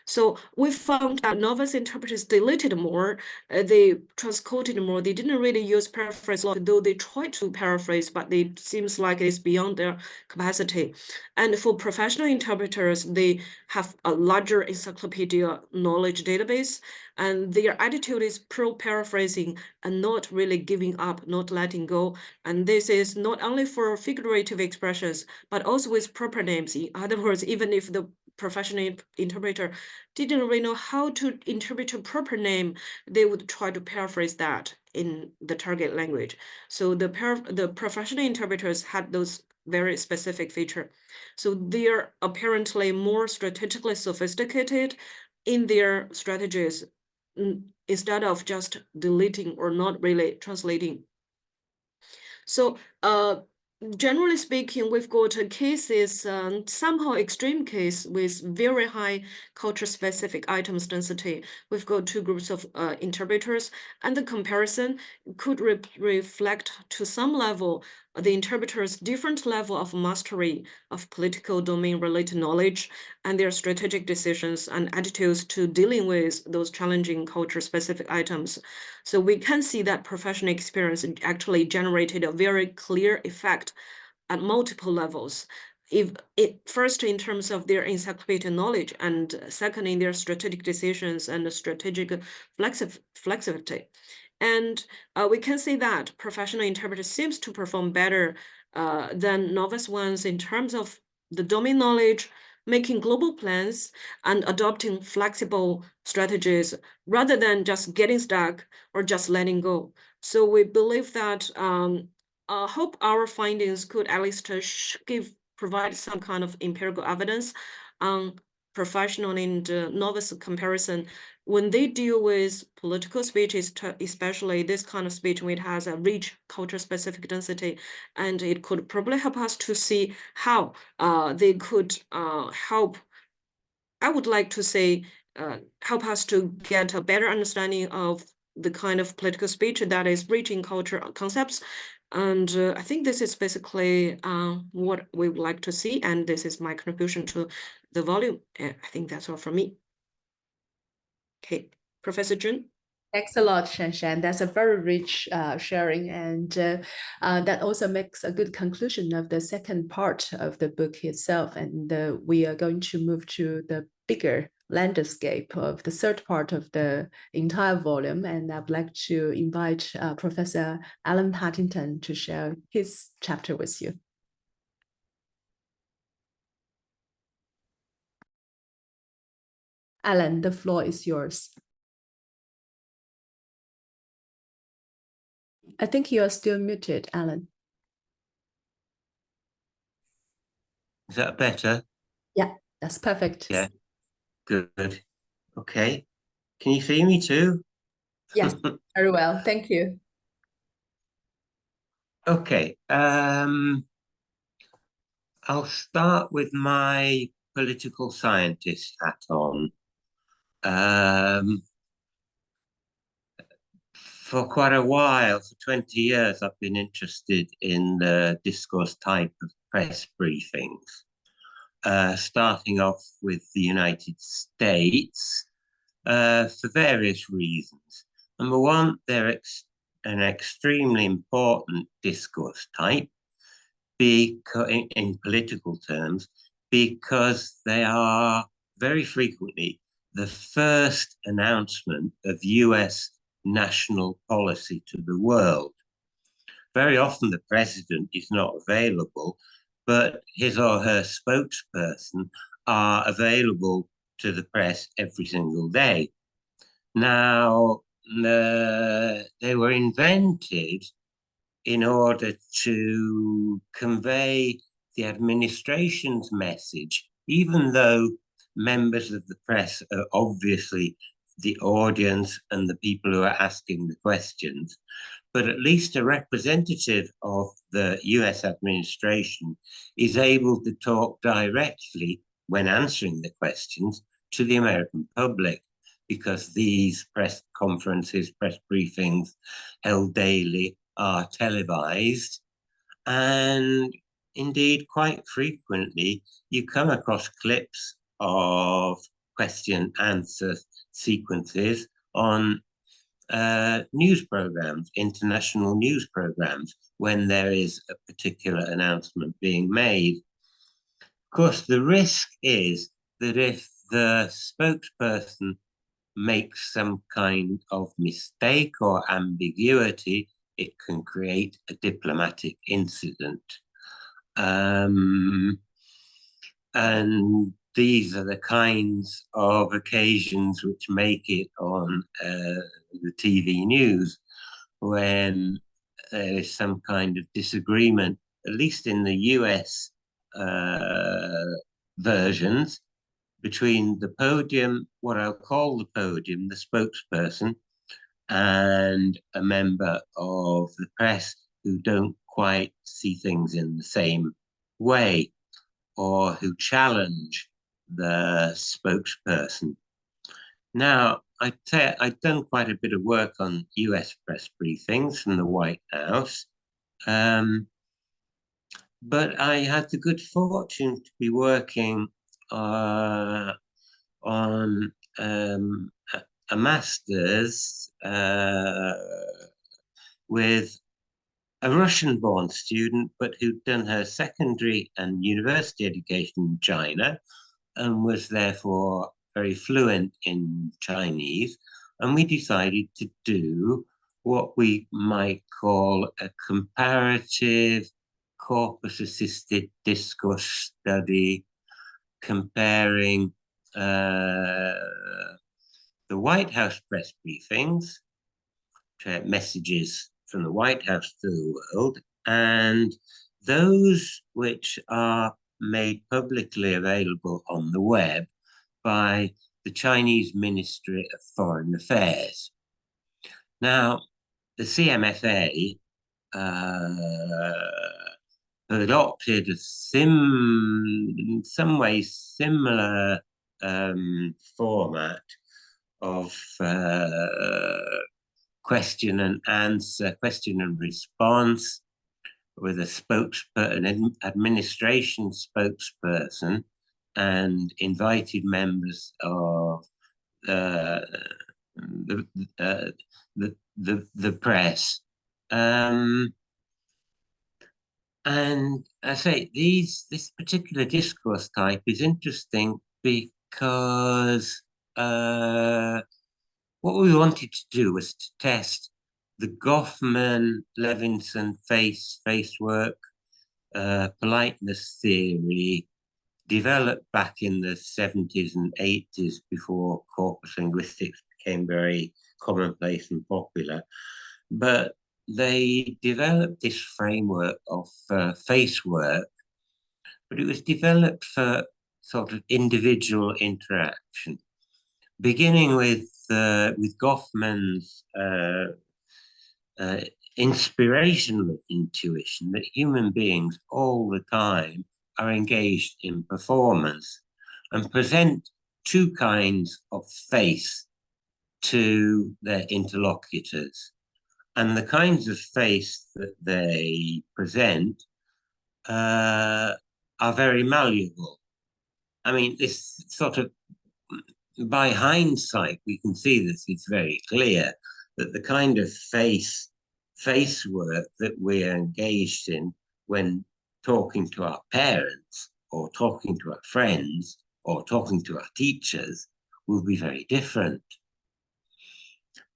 So we found that novice interpreters deleted more, they transcoded more, they didn't really use paraphrase a lot, though they tried to paraphrase, but it seems like it's beyond their capacity. And for professional interpreters, they have a larger encyclopedia knowledge database, and their attitude is pro-paraphrasing and not really giving up, not letting go. And this is not only for figurative expressions, but also with proper names. In other words, even if the professional interpreter didn't really know how to interpret a proper name, they would try to paraphrase that in the target language. So the professional interpreters had those very specific feature. So they're apparently more strategically sophisticated in their strategies instead of just deleting or not really translating. So generally speaking, we've got cases, somehow extreme case with very high culture-specific items density. We've got two groups of interpreters, and the comparison could reflect to some level the interpreters' different level of mastery of political domain-related knowledge and their strategic decisions and attitudes to dealing with those challenging culture-specific items. So we can see that professional experience actually generated a very clear effect at multiple levels. If it first in terms of their encyclopedic knowledge, and second in their strategic decisions and the strategic flexibility. And we can see that professional interpreters seems to perform better than novice ones in terms of the domain knowledge, making global plans, and adopting flexible strategies rather than just getting stuck or just letting go. So we believe that I hope our findings could at least provide some kind of empirical evidence on professional and novice comparison when they deal with political speeches, especially this kind of speech which has a rich culture-specific density, and it could probably help us to see how they could help. I would like to say help us to get a better understanding of the kind of political speech that is rich in culture concepts. And I think this is basically what we would like to see. And this is my contribution to the volume. I think that's all from me. Okay, Professor Jun. Thanks a lot, Shanshan. That's a very rich sharing, and that also makes a good conclusion of the second part of the book itself. And we are going to move to the bigger landscape of the third part of the entire volume. And I'd like to invite Professor Alan Partington to share his chapter with you. Alan, the floor is yours. I think you are still muted, Alan. Is that better? Yeah, that's perfect. Yeah, good. Okay. Can you see me too? Yes, very well. Thank you. Okay. I'll start with my political scientist hat on. For quite a while, for 20 years, I've been interested in the discourse type of press briefings, starting off with the United States for various reasons. Number one, they're an extremely important discourse type in political terms, because they are very frequently the first announcement of US national policy to the world. Very often the president is not available, but his or her spokesperson are available to the press every single day. Now, they were invented in order to convey the administration's message, even though members of the press are obviously the audience and the people who are asking the questions, but at least a representative of the US administration is able to talk directly when answering the questions to the American public, because these press conferences, press briefings held daily are televised, and indeed quite frequently you come across clips of question answer sequences on news programs, international news programs, when there is a particular announcement being made. Of course, the risk is that if the spokesperson makes some kind of mistake or ambiguity, it can create a diplomatic incident. And these are the kinds of occasions which make it on the TV news. when there is some kind of disagreement, at least in the US versions, between the podium, what I'll call the podium, the spokesperson, and a member of the press who don't quite see things in the same way, or who challenge the spokesperson. Now, I'd say I've done quite a bit of work on US press briefings from the White House, but I had the good fortune to be working on a master's with a Russian-born student, but who'd done her secondary and university education in China and was therefore very fluent in Chinese. And we decided to do what we might call a comparative corpus-assisted discourse study, comparing the White House press briefings, messages from the White House to the world, and those which are made publicly available on the web by the Chinese Ministry of Foreign Affairs. Now, the CMFA adopted a in some ways similar format of question and answer, question and response, with an administration spokesperson, and invited members of the press. And I say this particular discourse type is interesting because what we wanted to do was to test the Goffman-Levinson face work, politeness theory, developed back in the 70s and 80s before corpus linguistics became very commonplace and popular. But they developed this framework of face work, but it was developed for sort of individual interaction, beginning with Goffman's inspirational intuition that human beings all the time are engaged in performance and present two kinds of face to their interlocutors. And the kinds of face that they present are very malleable. I mean, this sort of, by hindsight, we can see this, it's very clear that the kind of face work that we are engaged in when talking to our parents or talking to our friends or talking to our teachers will be very different.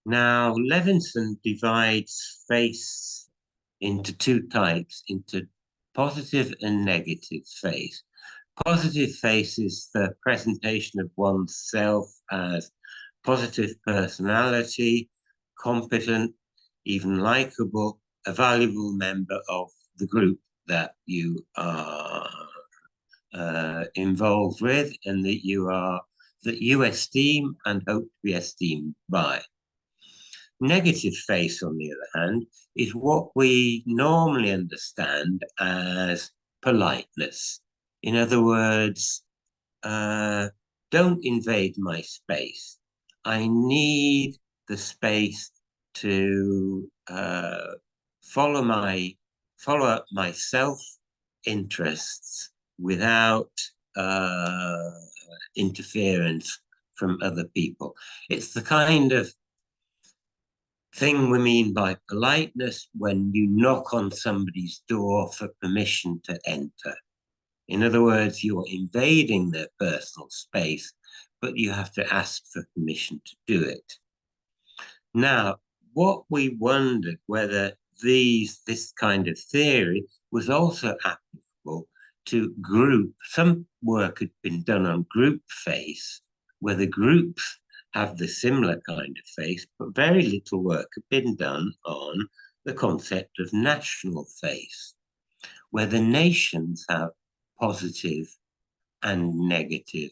Now, Levinson divides face into two types, into positive and negative face. Positive face is the presentation of oneself as positive personality, competent, even likable, a valuable member of the group that you are involved with and that you esteem and hope to be esteemed by. Negative face, on the other hand, is what we normally understand as politeness. In other words, don't invade my space. I need the space to follow up my self-interests without interference from other people. It's the kind of thing we mean by politeness when you knock on somebody's door for permission to enter. In other words, you're invading their personal space, but you have to ask for permission to do it. Now, what we wondered whether this kind of theory was also applicable to group. Some work had been done on group face, where the groups have the similar kind of face, but very little work had been done on the concept of national face, where the nations have positive and negative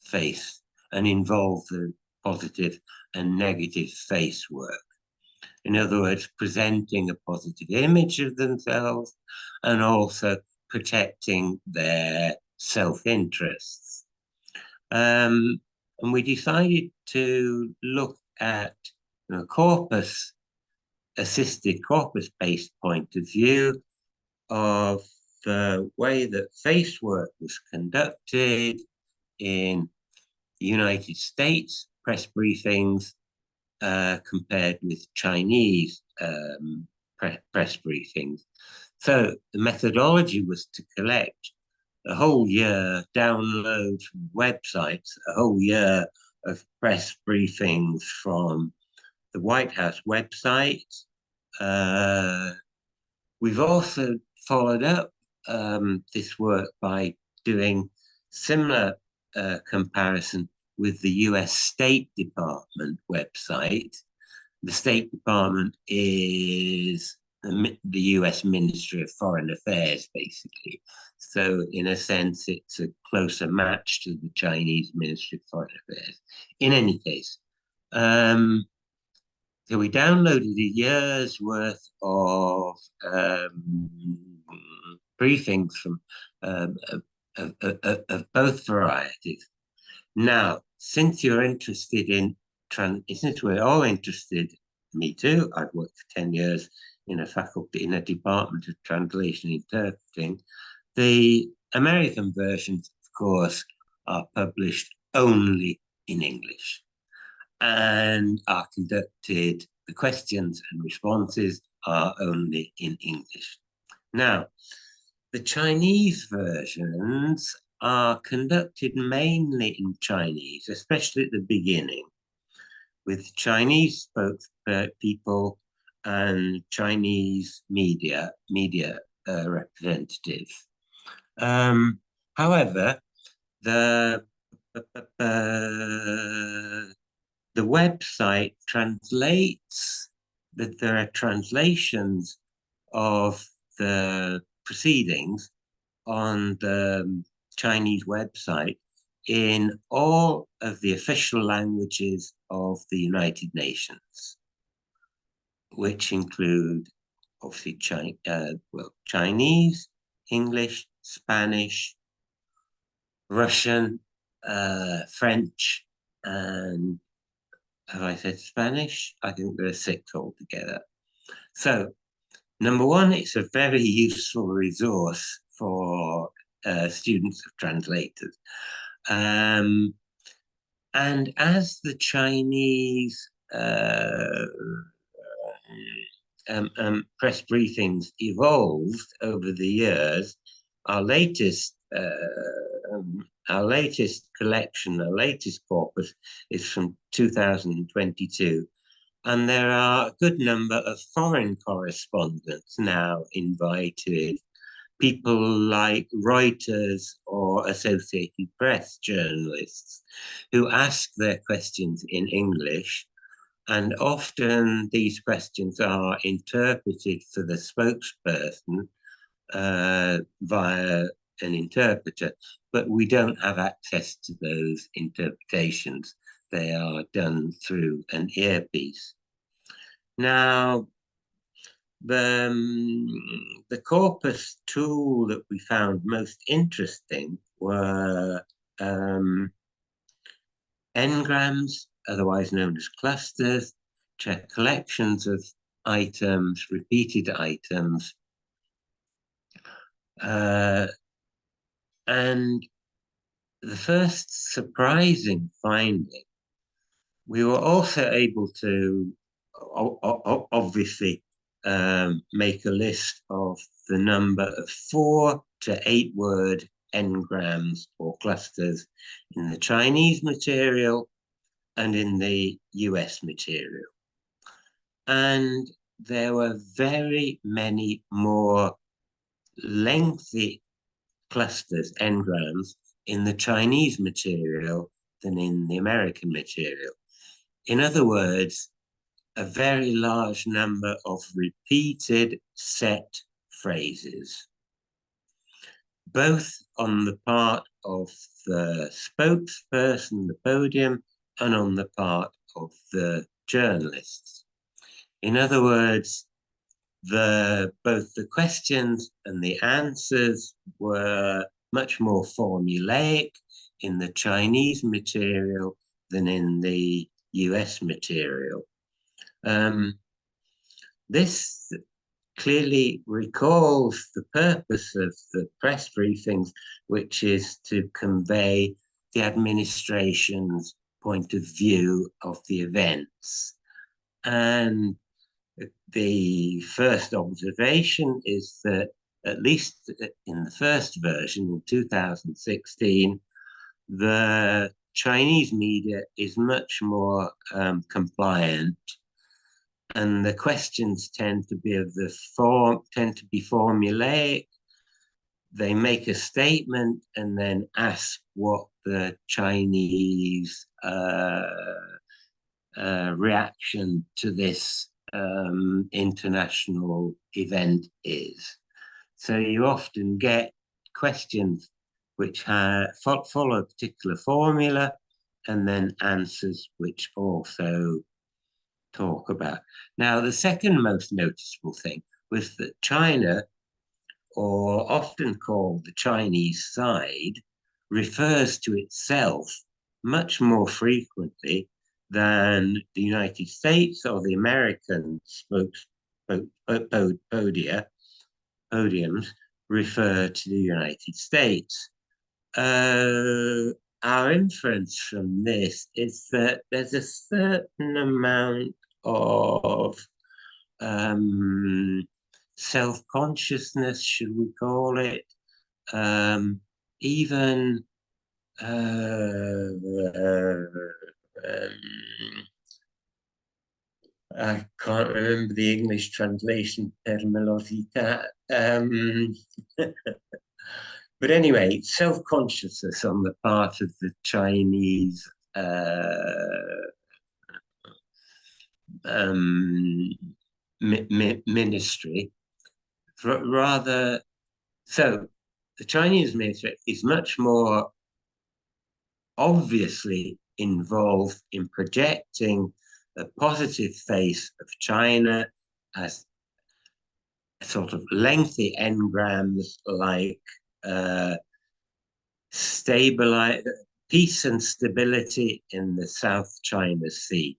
face and involve the positive and negative face work. In other words, presenting a positive image of themselves and also protecting their self-interests. And we decided to look at a corpus-assisted, corpus-based point of view of the way that face work was conducted in the United States, press briefings, compared with Chinese press briefings. So the methodology was to collect a whole year, download from websites, a whole year of press briefings from the White House website. We've also followed up this work by doing similar comparison with the US State Department website. The State Department is the US Ministry of Foreign Affairs, basically. So in a sense, it's a closer match to the Chinese Ministry of Foreign Affairs. In any case, so we downloaded a year's worth of briefings from of both varieties. Now, since you're interested in, since we're all interested, me too, I've worked for 10 years in a faculty, in a department of translation and interpreting, the American versions, of course, are published only in English and are conducted, the questions and responses are only in English. Now, the Chinese versions are conducted mainly in Chinese, especially at the beginning, with Chinese spokespeople and Chinese media representatives. However, the website translates, that there are translations of the proceedings on the Chinese website in all of the official languages of the United Nations, which include obviously Chinese, English, Spanish, Russian, French, and have I said Spanish? I think there are 6 altogether. So, number one, it's a very useful resource for students of translators. And as the Chinese press briefings evolved over the years, our latest collection, our latest corpus is from 2022. And there are a good number of foreign correspondents now invited, people like Reuters or Associated Press journalists who ask their questions in English. And often these questions are interpreted for the spokesperson via an interpreter, but we don't have access to those interpretations. They are done through an earpiece. Now, the corpus tool that we found most interesting were n-grams, otherwise known as clusters, which are collections of items, repeated items. And the first surprising finding, we were also able to obviously make a list of the number of 4 to 8 word n-grams or clusters in the Chinese material and in the US material. And there were very many more lengthy clusters, n-grams, in the Chinese material than in the American material. In other words, a very large number of repeated set phrases, both on the part of the spokesperson, the podium, and on the part of the journalists. In other words, both the questions and the answers were much more formulaic in the Chinese material than in the US material. This clearly recalls the purpose of the press briefings, which is to convey the administration's point of view of the events. And the first observation is that, at least in the first version in 2016, the Chinese media is much more compliant, and the questions tend to be formulaic. They make a statement and then ask what the Chinese reaction to this international event is. So you often get questions which follow a particular formula, and then answers which also talk about. Now, the second most noticeable thing was that China, or often called the Chinese side, refers to itself much more frequently than the United States or the American podiums refer to the United States. Our inference from this is that there's a certain amount of self-consciousness, should we call it, even I can't remember the English translation, terminologica. But anyway, self-consciousness on the part of the Chinese ministry. Rather, so the Chinese ministry is much more obviously involved in projecting the positive face of China as sort of lengthy engrams like peace and stability in the South China Sea,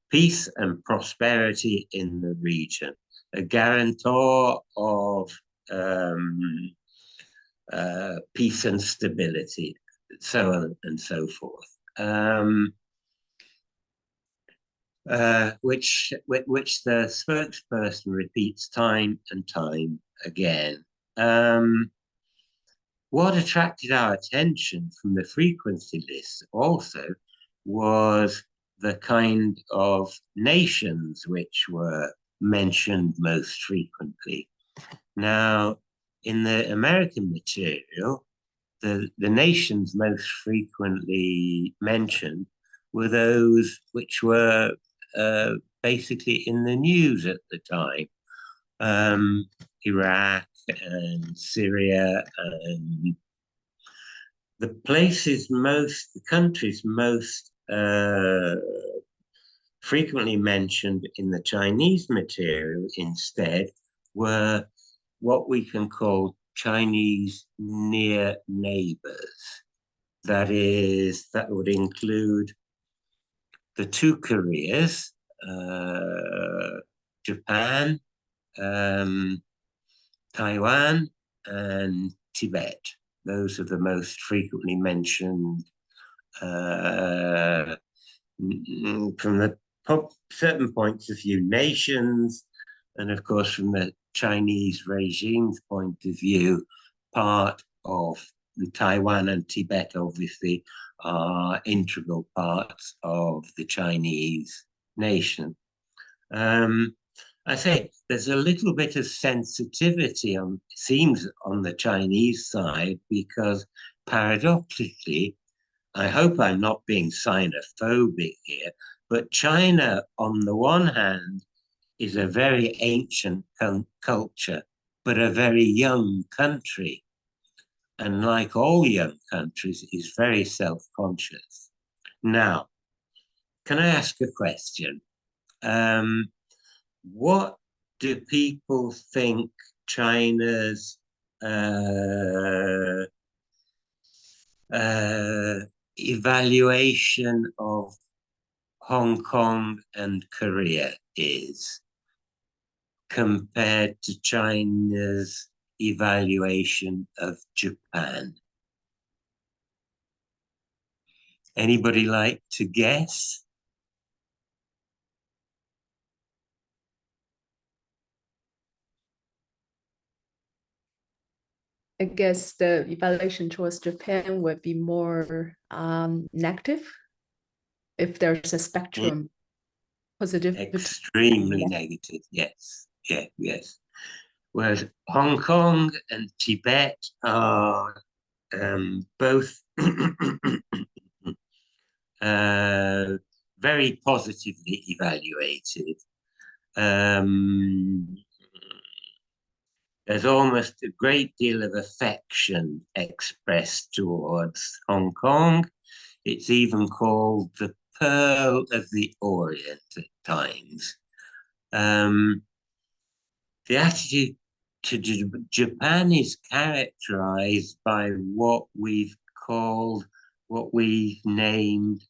peace and prosperity in the region, a guarantor of peace and stability, so on and so forth. Which the spokesperson repeats time and time again. What attracted our attention from the frequency list also was the kind of nations which were mentioned most frequently. Now, in the American material, the nations most frequently mentioned were those which were basically in the news at the time. Iraq and Syria, and the countries most frequently mentioned in the Chinese material instead were what we can call Chinese near neighbors. That would include the two Koreas, Japan, Taiwan, and Tibet. Those are the most frequently mentioned from the certain points of view, nations, and of course from the Chinese regime's point of view, part of Taiwan and Tibet obviously are integral parts of the Chinese nation. I say there's a little bit of sensitivity seems on the Chinese side, because paradoxically, I hope I'm not being xenophobic here, But China, on the one hand, is a very ancient culture, but a very young country. And like all young countries, is very self-conscious. Now, can I ask a question? What do people think China's evaluation of Hong Kong and Korea is compared to China's evaluation of Japan? Anybody like to guess? I guess the evaluation towards Japan would be more negative if there's a spectrum, positive. Extremely negative, yes. Yeah, yes. Whereas Hong Kong and Tibet are both very positively evaluated. There's almost a great deal of affection expressed towards Hong Kong. It's even called the Pearl of the Orient at times. The attitude to Japan is characterized by what we've named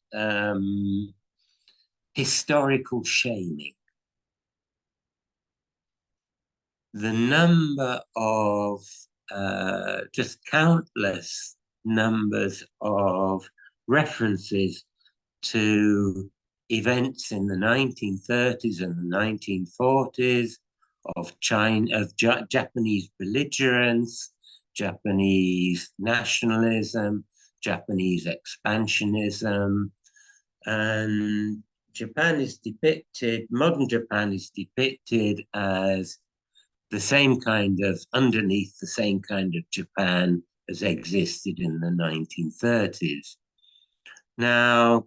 historical shaming. The number of just countless numbers of references to events in the 1930s and the 1940s of Japanese belligerence, Japanese nationalism, Japanese expansionism, and modern Japan is depicted as underneath the same kind of Japan as existed in the 1930s. Now,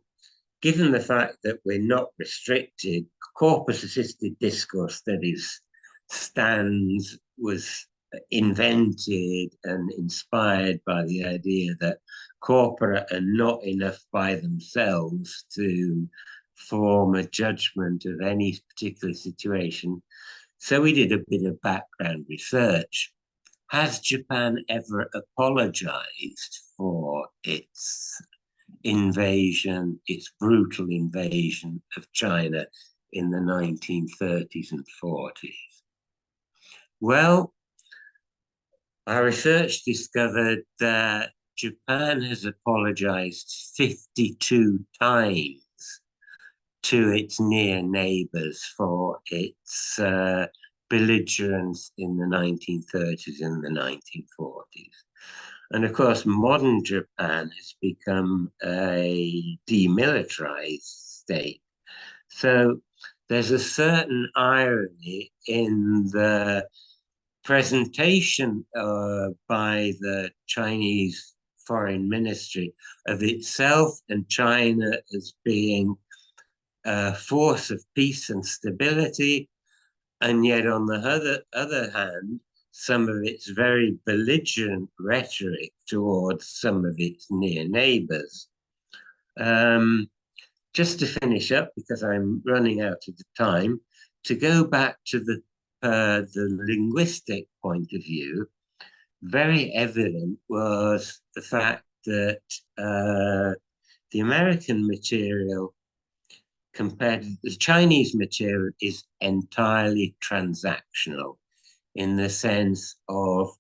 given the fact that we're not restricted, corpus-assisted discourse studies was invented and inspired by the idea that corpora are not enough by themselves to form a judgment of any particular situation. So we did a bit of background research. Has Japan ever apologized for its brutal invasion of China in the 1930s and 40s? Well, our research discovered that Japan has apologized 52 times to its near neighbors for its belligerence in the 1930s and the 1940s. And of course, modern Japan has become a demilitarized state. So there's a certain irony in the presentation by the Chinese Foreign Ministry of itself and China as being a force of peace and stability, and yet on the other hand, some of its very belligerent rhetoric towards some of its near neighbors. Just to finish up, because I'm running out of the time, to go back to the linguistic point of view, very evident was the fact that the American material compared to the Chinese material is entirely transactional, in the sense of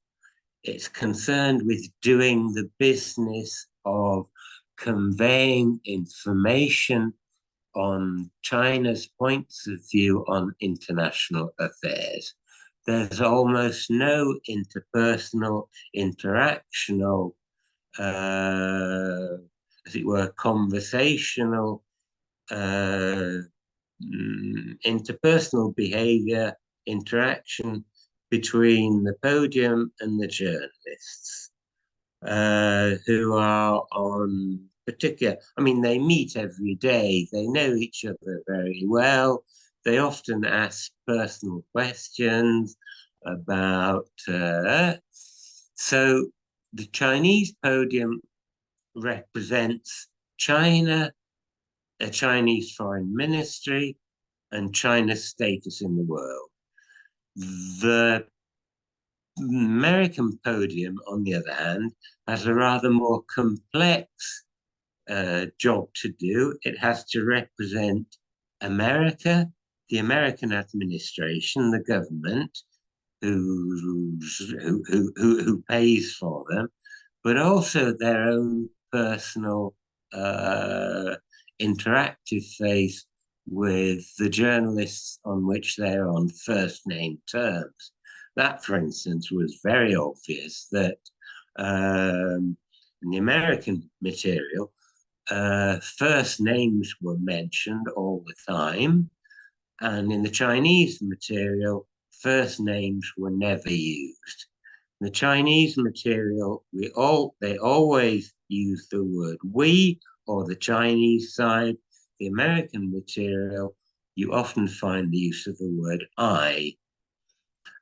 it's concerned with doing the business of conveying information on China's points of view on international affairs. There's almost no interpersonal, interactional, as it were, conversational, interpersonal behavior, interaction between the podium and the journalists, who are on particular. I mean, they meet every day. They know each other very well. They often ask personal questions about. So the Chinese podium represents China, a Chinese foreign ministry, and China's status in the world. The American podium, on the other hand, has a rather more complex job to do. It has to represent America, the American administration, the government, who pays for them, but also their own personal interactive face with the journalists on which they're on first name terms. That, for instance, was very obvious that in the American material, first names were mentioned all the time, and in the Chinese material, first names were never used. In the Chinese material, they always use the word we or the Chinese side. The American material, you often find the use of the word I.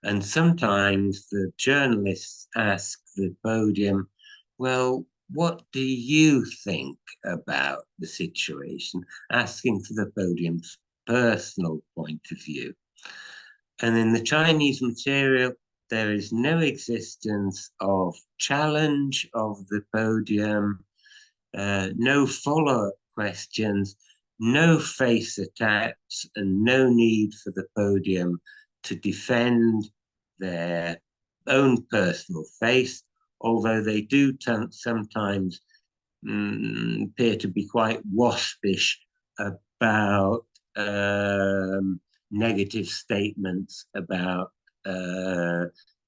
And sometimes the journalists ask the podium, well, what do you think about the situation? Asking for the podium's personal point of view. And in the Chinese material, there is no existence of challenge of the podium, no follow-up questions, no face attacks, and no need for the podium to defend their own personal face, although they do sometimes appear to be quite waspish about negative statements about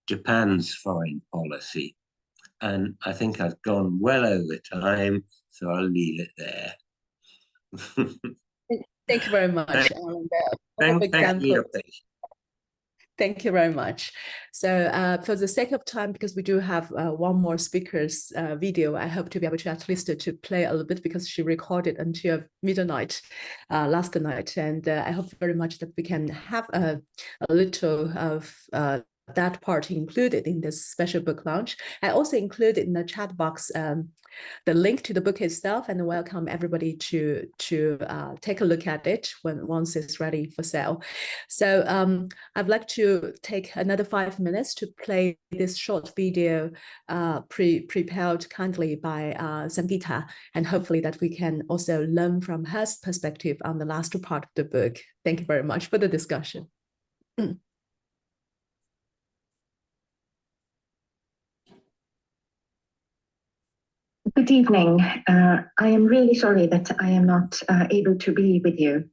Japan's foreign policy. And I think I've gone well over time, so I'll leave it there. Thank you very much, Alan. Thank you very much. So for the sake of time, because we do have one more speaker's video, I hope to be able to at least to play a little bit, because she recorded until midnight last night. And I hope very much that we can have a little of that part included in this special book launch. I also included in the chat box the link to the book itself, and welcome everybody to take a look at it once it's ready for sale. So I'd like to take another 5 minutes to play this short video prepared kindly by Sangeeta, and hopefully that we can also learn from her perspective on the last part of the book. Thank you very much for the discussion. Good evening. I am really sorry that I am not able to be with you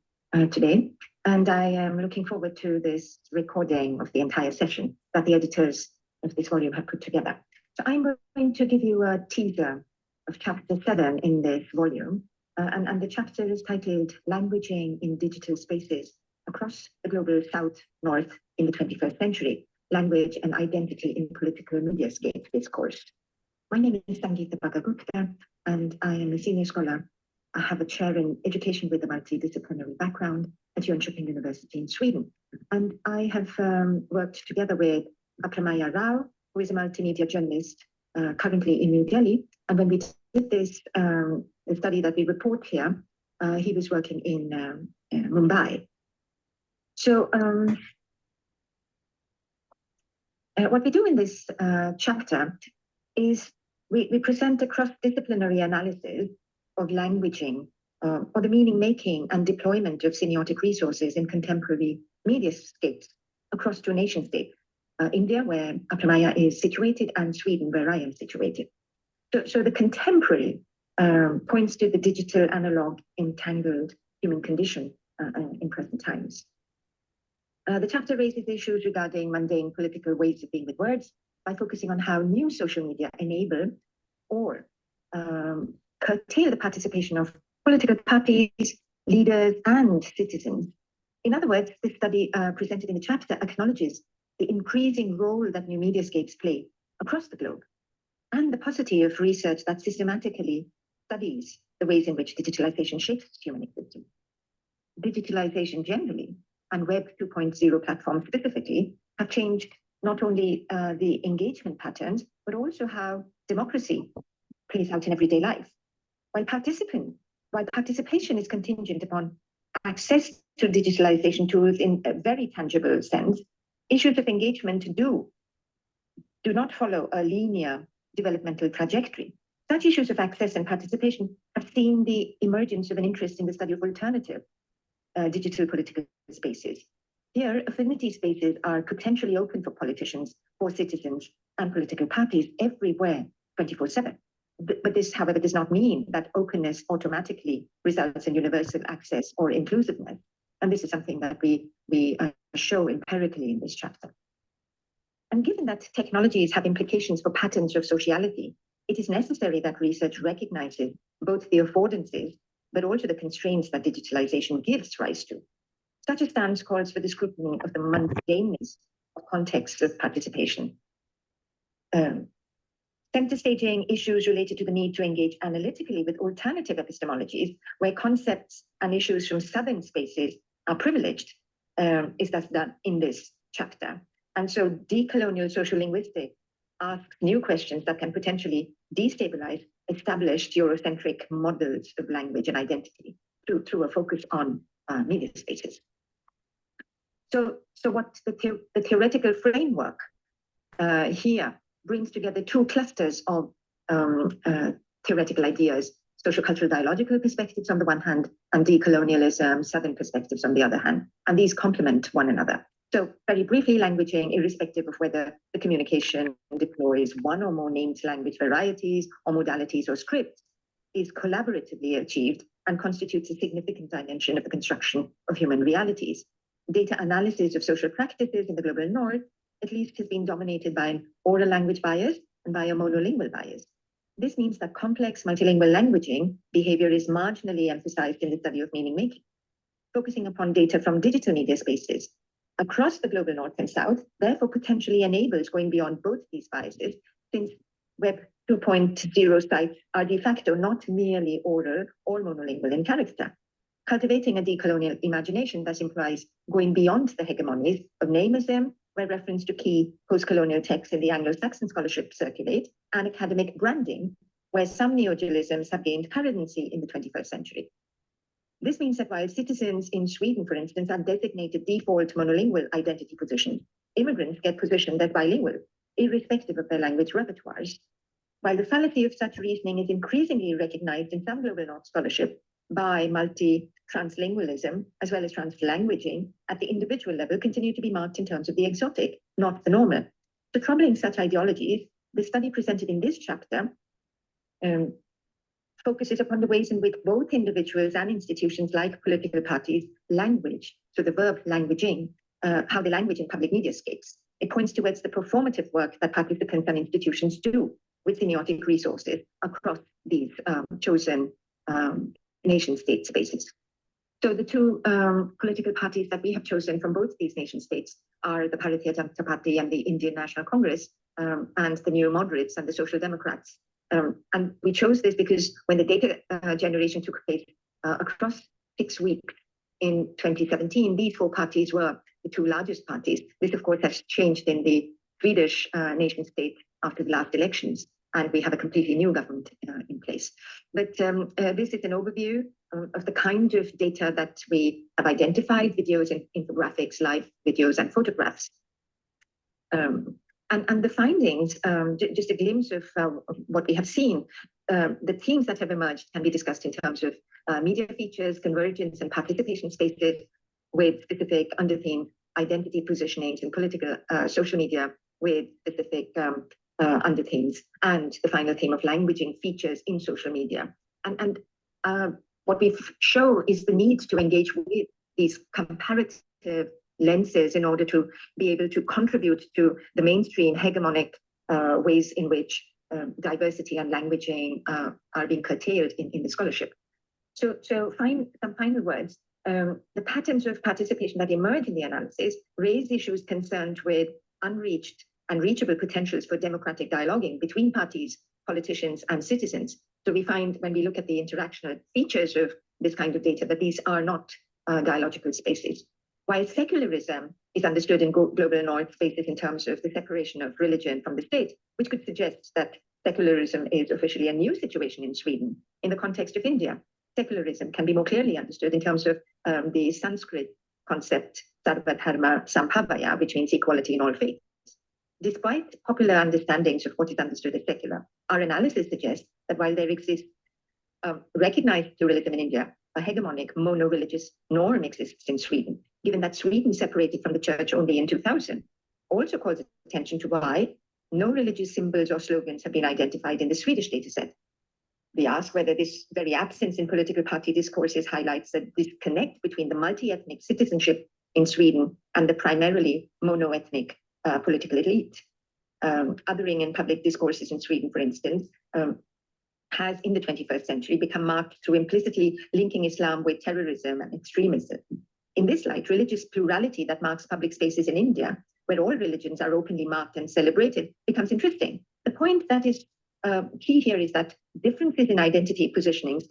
today, and I am looking forward to this recording of the entire session that the editors of this volume have put together. So I'm going to give you a teaser of chapter 7 in this volume, and the chapter is titled Languaging in Digital Spaces Across the Global South-North in the 21st Century, Language and Identity in Political Mediascape Discourse. My name is Sangeeta Bagga-Gupta, and I am a senior scholar. I have a chair in education with a multidisciplinary background at Jönköping University in Sweden. And I have worked together with Aprameya Rao, who is a multimedia journalist currently in New Delhi. And when we did this the study that we report here, he was working in Mumbai. So what we do in this chapter is we present a cross-disciplinary analysis of languaging, or the meaning-making and deployment of semiotic resources in contemporary mediascapes across 2 nation-states, India, where Aprameya is situated, and Sweden, where I am situated. So the contemporary points to the digital analog entangled human condition in present times. The chapter raises issues regarding mundane political ways of being with words, by focusing on how new social media enable or curtail the participation of political parties, leaders, and citizens. In other words, this study presented in the chapter acknowledges the increasing role that new mediascapes play across the globe, and the paucity of research that systematically studies the ways in which digitalization shapes human existence. Digitalization generally, and Web 2.0 platforms specifically, have changed not only the engagement patterns, but also how democracy plays out in everyday life. While participation is contingent upon access to digitalization tools in a very tangible sense, issues of engagement do not follow a linear developmental trajectory. Such issues of access and participation have seen the emergence of an interest in the study of alternative digital political spaces. Here, affinity spaces are potentially open for politicians, for citizens, and political parties everywhere, 24/7. But this, however, does not mean that openness automatically results in universal access or inclusiveness. And this is something that we show empirically in this chapter. And given that technologies have implications for patterns of sociality, it is necessary that research recognizes both the affordances, but also the constraints that digitalization gives rise to. Such a stance calls for the scrutiny of the mundaneness of contexts of participation. Center staging issues related to the need to engage analytically with alternative epistemologies, where concepts and issues from southern spaces are privileged, is thus done in this chapter. And so decolonial social linguistics asks new questions that can potentially destabilize established Eurocentric models of language and identity through a focus on media spaces. So what the theoretical framework here brings together two clusters of theoretical ideas: social cultural dialogical perspectives on the one hand, and decolonialism, Southern perspectives on the other hand. And these complement one another. So very briefly, languaging, irrespective of whether the communication deploys one or more named language varieties or modalities or scripts, is collaboratively achieved and constitutes a significant dimension of the construction of human realities. Data analysis of social practices in the global north, at least, has been dominated by an oral language bias and by a monolingual bias. This means that complex multilingual languaging behavior is marginally emphasized in the study of meaning making. Focusing upon data from digital media spaces across the global north and south, therefore potentially enables going beyond both these biases, since Web 2.0 sites are de facto not merely oral or monolingual in character. Cultivating a decolonial imagination thus implies going beyond the hegemonies of namism, where reference to key post-colonial texts in the Anglo-Saxon scholarship circulate, and academic branding, where some neodualisms have gained currency in the 21st century. This means that while citizens in Sweden, for instance, are designated default monolingual identity positions, immigrants get positioned as bilingual, irrespective of their language repertoires. While the fallacy of such reasoning is increasingly recognized in some global north scholarship by multi-translingualism, as well as translanguaging, at the individual level continue to be marked in terms of the exotic, not the normal. So troubling such ideologies, the study presented in this chapter focuses upon the ways in which both individuals and institutions like political parties language, so the verb languaging, how they language in public media scapes. It points towards the performative work that participants and institutions do with semiotic resources across these chosen nation-state spaces. So the two political parties that we have chosen from both these nation-states are the Bharatiya Janata Party and the Indian National Congress, and the New Moderates and the Social Democrats. And we chose this because when the data generation took place across 6 weeks in 2017, these four parties were the two largest parties. This, of course, has changed in the Swedish nation state after the last elections, and we have a completely new government in place. But this is an overview of the kind of data that we have identified: videos and infographics, live videos and photographs. And the findings, just a glimpse of what we have seen. The themes that have emerged can be discussed in terms of media features, convergence and participation spaces, with specific under-theme identity positionings in political social media, with specific under-themes, and the final theme of languaging features in social media. And what we show is the need to engage with these comparative lenses in order to be able to contribute to the mainstream hegemonic ways in which diversity and languaging are being curtailed in the scholarship. So some final words. The patterns of participation that emerge in the analysis raise issues concerned with unreached and reachable potentials for democratic dialoguing between parties, politicians, and citizens, So we find when we look at the interactional features of this kind of data that these are not dialogical spaces. While secularism is understood in global north spaces in terms of the separation of religion from the state, which could suggest that secularism is officially a new situation in Sweden. In the context of India, secularism can be more clearly understood in terms of the Sanskrit concept, Sarva Dharma Sambhavaya, which means equality in all faiths. Despite popular understandings of what is understood as secular, our analysis suggests that while there exists recognized pluralism in India, a hegemonic mono-religious norm exists in Sweden, given that Sweden separated from the church only in 2000, also calls attention to why no religious symbols or slogans have been identified in the Swedish dataset. We ask whether this very absence in political party discourses highlights a disconnect between the multi-ethnic citizenship in Sweden and the primarily mono-ethnic political elite. Othering in public discourses in Sweden, for instance, has in the 21st century become marked through implicitly linking Islam with terrorism and extremism. In this light, religious plurality that marks public spaces in India, where all religions are openly marked and celebrated, becomes interesting. The point that is key here is that differences in identity positionings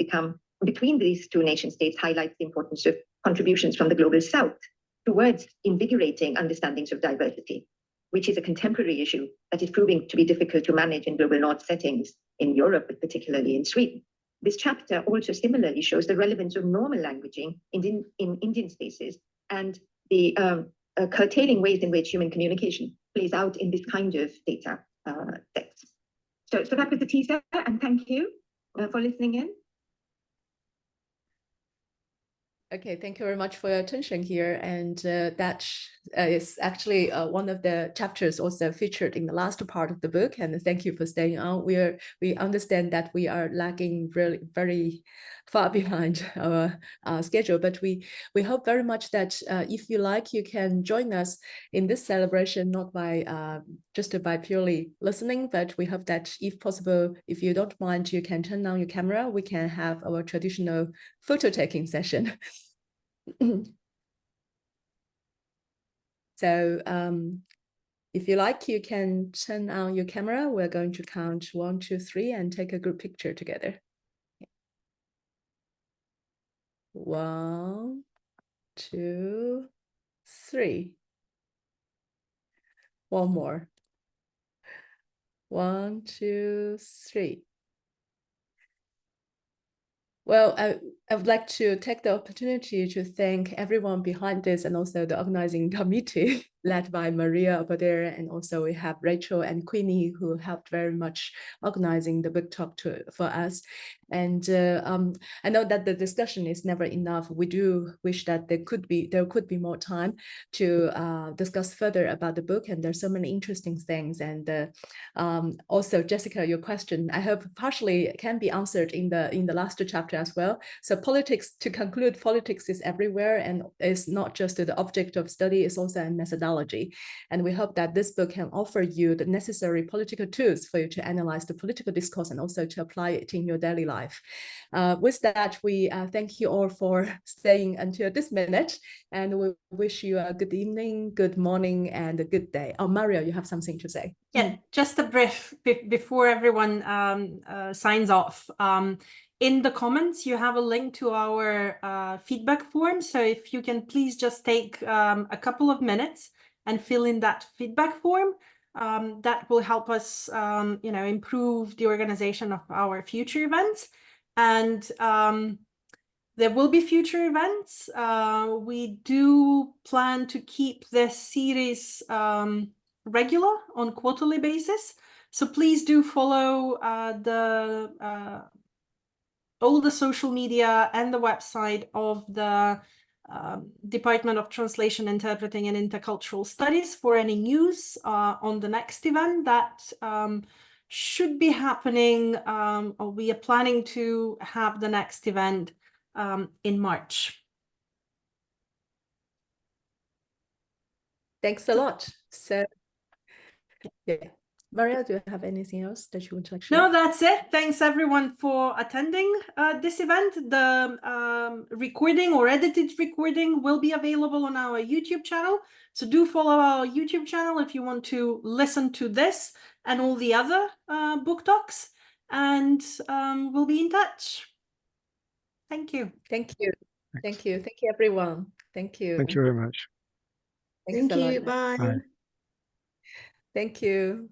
between these two nation states highlights the importance of contributions from the global south towards invigorating understandings of diversity, which is a contemporary issue that is proving to be difficult to manage in global north settings in Europe, but particularly in Sweden. This chapter also similarly shows the relevance of normal languaging in Indian spaces and the curtailing ways in which human communication plays out in this kind of data sets. So that was the teaser, and thank you for listening in. Okay, thank you very much for your attention here. And that is actually one of the chapters also featured in the last part of the book. And thank you for staying on. We understand that we are lagging really very far behind our schedule, but we hope very much that if you like, you can join us in this celebration, not by just by purely listening, but we hope that if possible, if you don't mind, you can turn on your camera. We can have our traditional photo taking session. So if you like, you can turn on your camera. We're going to count 1, 2, 3 and take a group picture together. 1, 2, 3. One more. 1, 2, 3. Well, I would like to take the opportunity to thank everyone behind this and also the organizing committee led by Maria over there. And also we have Rachel and Queenie who helped very much organizing the book talk for us. And I know that the discussion is never enough. We do wish that there could be more time to discuss further about the book. And there's so many interesting things. And also, Jessica, your question, I hope partially can be answered in the last chapter as well. So politics, to conclude, politics is everywhere and it's not just the object of study, it's also a methodology. And we hope that this book can offer you the necessary political tools for you to analyze the political discourse and also to apply it in your daily life. With that, we thank you all for staying until this minute, and we wish you a good evening, good morning, and a good day. Oh, Mario, you have something to say? Yeah, just a brief before everyone signs off. In the comments, you have a link to our feedback form. So if you can please just take a couple of minutes and fill in that feedback form, that will help us, improve the organization of our future events. And there will be future events. We do plan to keep this series regular on quarterly basis. So please do follow all the social media and the website of the Department of Translation, Interpreting and Intercultural Studies for any news on the next event that should be happening, or we are planning to have the next event in March. Thanks a lot. So, yeah. Maria, do you have anything else that you want to share? No, that's it. Thanks everyone for attending this event. The recording or edited recording will be available on our YouTube channel. So do follow our YouTube channel if you want to listen to this and all the other book talks. and we'll be in touch. Thank you. Thank you. Thank you. Thank you, everyone. Thank you. Thank you very much. Thanks Thank a lot. you. Bye. Bye. Thank you.